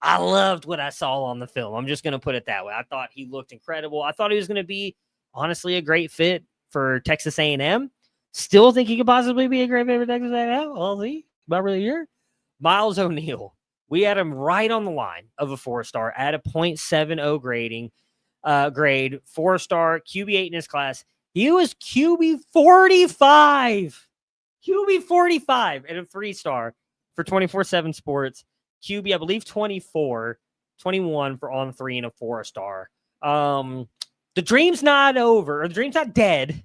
I loved what I saw on the film. I'm just going to put it that way. I thought he looked incredible. I thought he was going to be, honestly, a great fit for Texas A&M. Still think he could possibly be a great fit for Texas A&M. We'll see. About really a year. Miles O'Neal. We had him right on the line of a 4-star at a .70 grade, 4-star, QB8 in his class. He was QB45 and a 3-star for 24/7 Sports. QB, I believe 24, 21 for on 3 and a 4-star. The dream's not over, or the dream's not dead.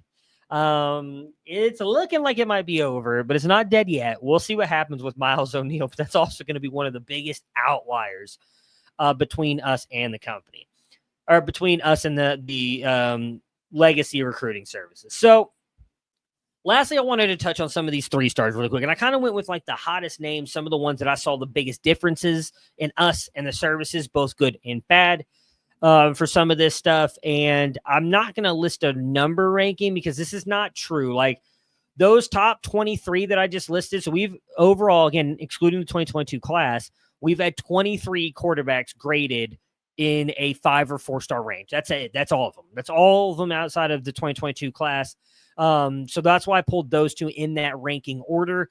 It's looking like it might be over, but it's not dead yet. We'll see what happens with Miles O'Neal, but that's also going to be one of the biggest outliers between us and the company, or between us and the legacy recruiting services. So lastly, I wanted to touch on some of these 3-stars really quick. And I kind of went with like the hottest names, some of the ones that I saw the biggest differences in us and the services, both good and bad, for some of this stuff. And I'm not going to list a number ranking because this is not true. Like those top 23 that I just listed. So we've overall, again, excluding the 2022 class, we've had 23 quarterbacks graded in a 5 or 4-star range. That's it. That's all of them. That's all of them outside of the 2022 class. So that's why I pulled those two in that ranking order.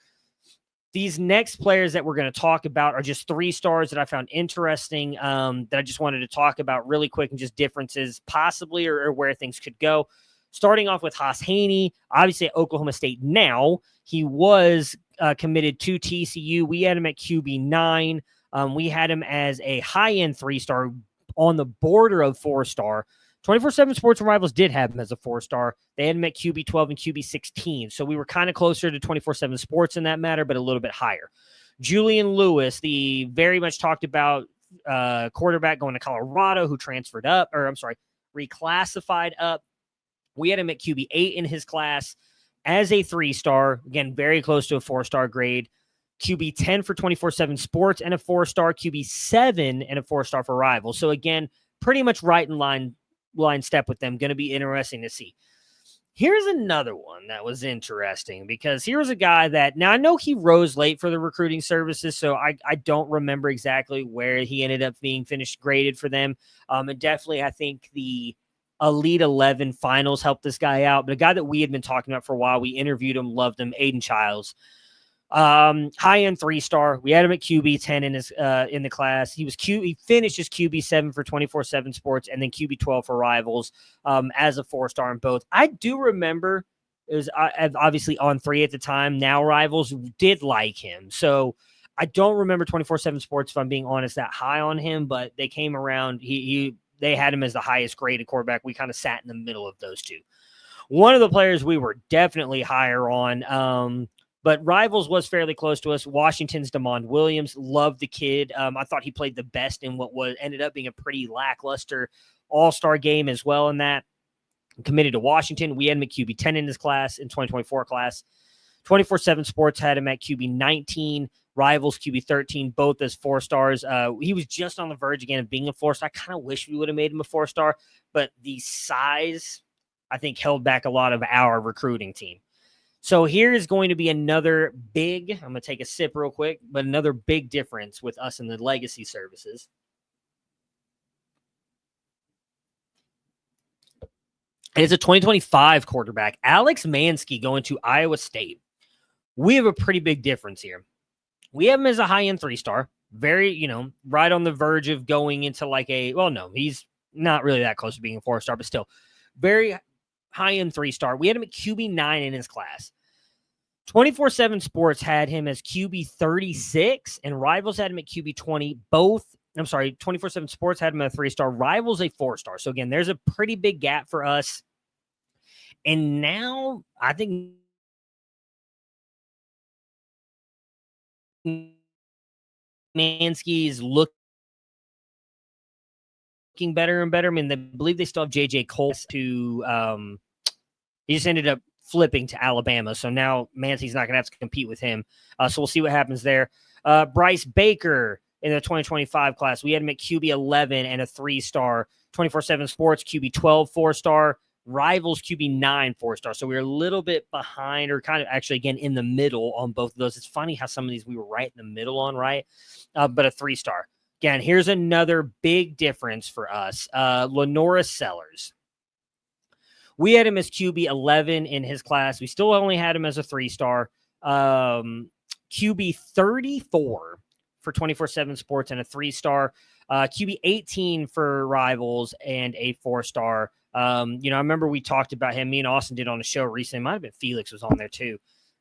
These next players that we're going to talk about are just 3-stars that I found interesting, that I just wanted to talk about really quick and just differences possibly or where things could go. Starting off with Haas Haney, obviously at Oklahoma State now. He was committed to TCU. We had him at QB9. We had him as a high-end 3-star on the border of 4-star. 24/7 Sports and Rivals did have him as a 4-star. They had him at QB12 and QB16. So we were kind of closer to 24/7 Sports in that matter, but a little bit higher. Julian Lewis, the very much talked about quarterback going to Colorado who reclassified up. We had him at QB8 in his class as a 3-star. Again, very close to a 4-star grade. QB10 for 24/7 Sports and a 4-star. QB7 and a 4-star for Rivals. So again, pretty much right in line step with them. Going to be interesting to see. Here's another one that was interesting because here was a guy that, now I know he rose late for the recruiting services, so I don't remember exactly where he ended up being finished graded for them. And definitely I think the Elite 11 finals helped this guy out, but a guy that we had been talking about for a while, we interviewed him, loved him, Aiden Childs. High end 3-star. We had him at QB10 in his in the class. He finished as QB7 for 24/7 Sports and then QB12 for Rivals as a 4-star in both. I do remember it was obviously on 3 at the time. Now Rivals did like him. So I don't remember 24/7 Sports, if I'm being honest, that high on him, but they came around. They had him as the highest graded quarterback. We kind of sat in the middle of those two. One of the players we were definitely higher on, but Rivals was fairly close to us. Washington's DeMond Williams. Loved the kid. I thought he played the best in what ended up being a pretty lackluster all-star game as well in that. Committed to Washington. We had him at QB10 in his class, in 2024 class. 24/7 Sports had him at QB19. Rivals QB13, both as 4-stars. He was just on the verge again of being a 4-star. I kind of wish we would have made him a 4-star, but the size, I think, held back a lot of our recruiting team. So here is going to be another big, I'm going to take a sip real quick, but another big difference with us in the legacy services. It's a 2025 quarterback, Alex Mansky, going to Iowa State. We have a pretty big difference here. We have him as a high-end 3-star, very, right on the verge of going into like no, he's not really that close to being a 4-star, but still very high-end 3-star. We had him at QB9 in his class. 24/7 Sports had him as QB36, and Rivals had him at QB20. 24/7 Sports had him at a 3-star. Rivals a 4-star. So again, there's a pretty big gap for us. And now I think Mansky is looking better and better. I mean, I believe they still have J.J. Cole to he just ended up flipping to Alabama. So now Mansky's not going to have to compete with him. So we'll see what happens there. Bryce Baker in the 2025 class. We had him at QB11 and a 3-star. 24/7 Sports, QB12, 4-star. Rivals, QB9, 4-star. So we're a little bit behind, or kind of actually, again, in the middle on both of those. It's funny how some of these we were right in the middle on, right? But a 3-star. Again, here's another big difference for us. Lenora Sellers. We had him as QB11 in his class. We still only had him as a 3-star. QB34 for 24/7 Sports and a 3-star. QB18 for Rivals and a 4-star. I remember we talked about him. Me and Austin did on a show recently. It might have been Felix was on there too.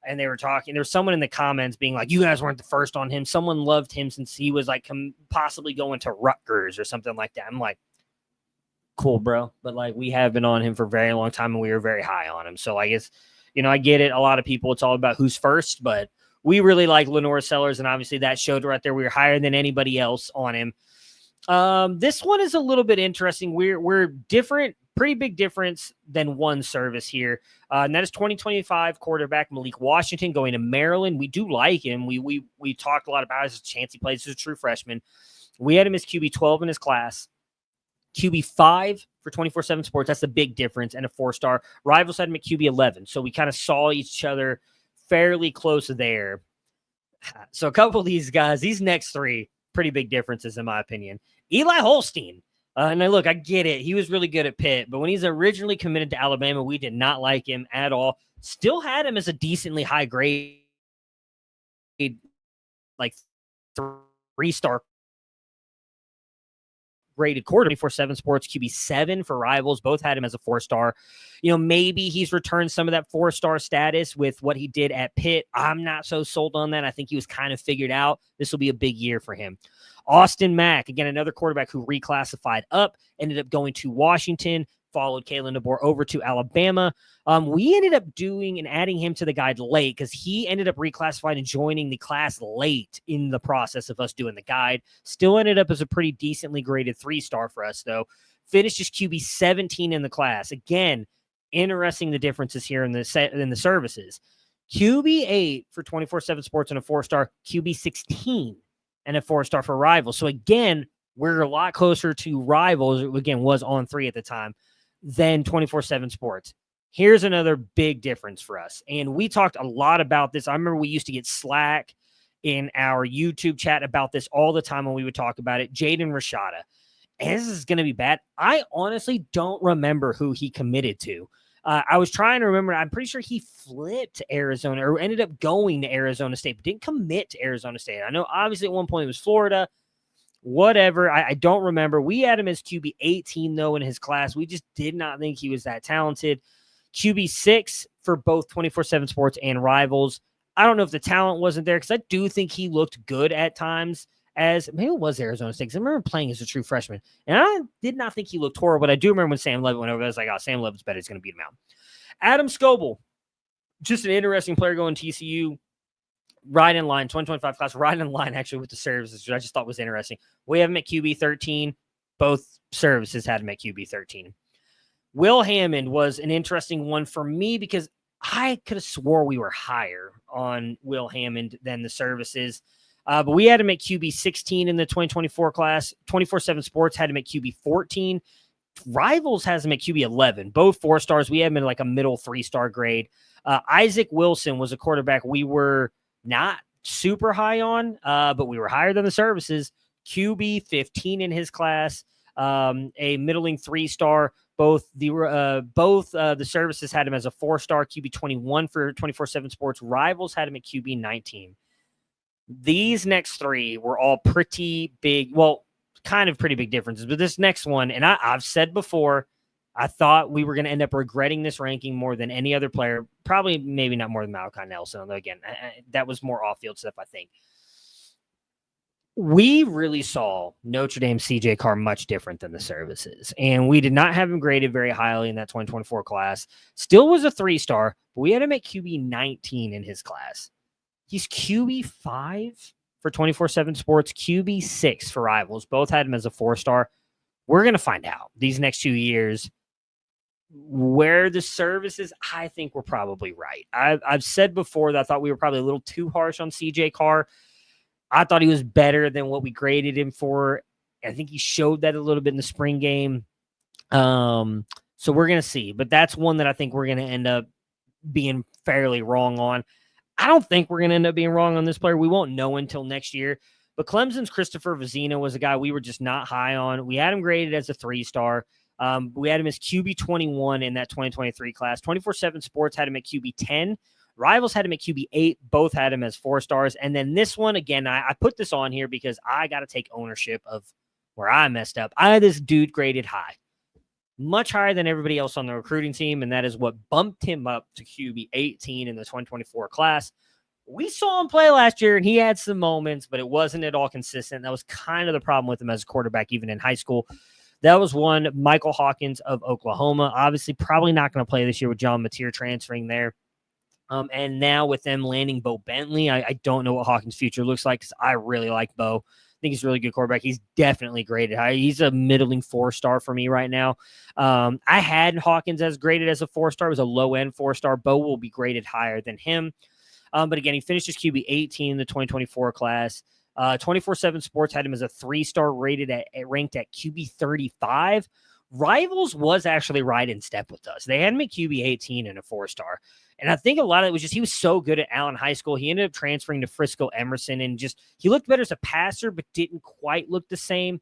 And they were talking. There was someone in the comments being like, you guys weren't the first on him. Someone loved him since he was like possibly going to Rutgers or something like that. I'm like, cool, bro. But like, we have been on him for a very long time and we were very high on him. So like, I get it. A lot of people, it's all about who's first, but we really like Lenora Sellers. And obviously that showed right there. We were higher than anybody else on him. This one is a little bit interesting. We're different, pretty big difference than one service here. And that is 2025 quarterback Malik Washington going to Maryland. We do like him. We talked a lot about his chance he plays as a true freshman. We had him as QB12 in his class. QB5 for 24/7 Sports. That's the big difference. And a 4-star. Rivals had him at QB11. So we kind of saw each other fairly close there. So a couple of these guys, these next three, pretty big differences in my opinion. Eli Holstein. And I get it. He was really good at Pitt, but when he's originally committed to Alabama, we did not like him at all. Still had him as a decently high grade, like 3-star graded quarter. 24/7 Sports, QB7 for Rivals. Both had him as a 4-star. Maybe he's returned some of that 4-star status with what he did at Pitt. I'm not so sold on that. I think he was kind of figured out. This will be a big year for him. Austin Mack, again, another quarterback who reclassified up, ended up going to Washington, followed Kalen DeBoer over to Alabama. We ended up doing and adding him to the guide late because he ended up reclassifying and joining the class late in the process of us doing the guide. Still ended up as a pretty decently graded 3-star for us, though. Finished just QB17 in the class. Again, interesting the differences here in the services. QB8 for 24/7 Sports and a 4-star, QB16 and a 4-star for Rivals. So again, we're a lot closer to Rivals, again, was on 3 at the time, than 24/7 Sports. Here's another big difference for us. And we talked a lot about this. I remember we used to get slack in our YouTube chat about this all the time when we would talk about it. Jaden Rashada. And this is going to be bad. I honestly don't remember who he committed to. I was trying to remember. I'm pretty sure he flipped Arizona or ended up going to Arizona State, but didn't commit to Arizona State. I know obviously at one point it was Florida, whatever. I don't remember. We had him as QB 18, though, in his class. We just did not think he was that talented. QB 6 for both 24/7 Sports and Rivals. I don't know if the talent wasn't there because I do think he looked good at times. As maybe it was Arizona State. I remember playing as a true freshman, and I did not think he looked horrible. But I do remember when Sam Levitt went over, I was like, "Oh, Sam Levitt's better. He's going to beat him out." Adam Scoble, just an interesting player going to TCU, right in line, 2025 class, right in line actually with the services, which I just thought was interesting. We have him at QB 13. Both services had him at QB 13. Will Hammond was an interesting one for me because I could have swore we were higher on Will Hammond than the services. But we had him at QB 16 in the 2024 class. 24/7 Sports had him at QB 14. Rivals has him at QB 11. Both 4 stars. We had him in like a middle 3-star grade. Isaac Wilson was a quarterback we were not super high on, but we were higher than the services. QB 15 in his class. A middling 3-star. Both the services had him as a 4-star. QB 21 for 24/7 Sports. Rivals had him at QB 19. These next 3 were all pretty big, well, kind of pretty big differences. But this next one, and I've said before, I thought we were going to end up regretting this ranking more than any other player. Probably, maybe not more than Malachi Nelson, although, again, that was more off-field stuff, I think. We really saw Notre Dame CJ Carr much different than the services, and we did not have him graded very highly in that 2024 class. Still was a 3-star, but we had him at QB 19 in his class. He's QB 5 for 24/7 Sports, QB 6 for Rivals. Both had him as a 4-star. We're going to find out these next 2 years where the services, I think we're probably right. I've said before that I thought we were probably a little too harsh on CJ Carr. I thought he was better than what we graded him for. I think he showed that a little bit in the spring game. So we're going to see. But that's one that I think we're going to end up being fairly wrong on. I don't think we're going to end up being wrong on this player. We won't know until next year. But Clemson's Christopher Vizina was a guy we were just not high on. We had him graded as a 3-star. We had him as QB 21 in that 2023 class. 24/7 Sports had him at QB 10. Rivals had him at QB 8. Both had him as 4 stars. And then this one, again, I put this on here because I got to take ownership of where I messed up. I had this dude graded high, much higher than everybody else on the recruiting team, and that is what bumped him up to QB 18 in the 2024 class. We saw him play last year, and he had some moments, but it wasn't at all consistent. That was kind of the problem with him as a quarterback, even in high school. That was one. Michael Hawkins of Oklahoma, obviously probably not going to play this year with John Mateer transferring there. And now with them landing Bo Bentley, I don't know what Hawkins' future looks like because I really like Bo. I think he's a really good quarterback. He's definitely graded high. He's a middling 4-star for me right now. I had Hawkins as graded as a 4-star. It was a low-end 4-star. Bo will be graded higher than him. But again, he finished his QB 18 in the 2024 class. 24/7 Sports had him as a 3-star ranked at QB 35. Rivals was actually right in step with us. They had him at QB 18 and a 4-star. And I think a lot of it was just he was so good at Allen High School. He ended up transferring to Frisco Emerson and just he looked better as a passer, but didn't quite look the same.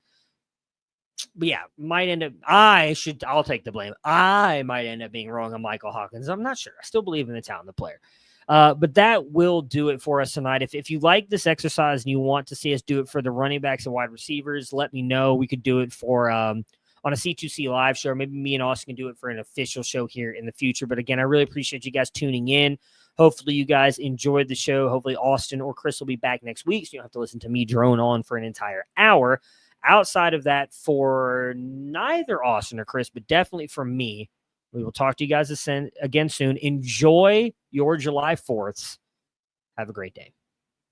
But yeah, might end up. I'll take the blame. I might end up being wrong on Michael Hawkins. I'm not sure. I still believe in the talent of the player. But that will do it for us tonight. If you like this exercise and you want to see us do it for the running backs and wide receivers, let me know. We could do it for on a C2C live show. Maybe me and Austin can do it for an official show here in the future. But again, I really appreciate you guys tuning in. Hopefully you guys enjoyed the show. Hopefully Austin or Chris will be back next week, so you don't have to listen to me drone on for an entire hour. Outside of that, for neither Austin or Chris, but definitely for me, we will talk to you guys again soon. Enjoy your July 4ths. Have a great day.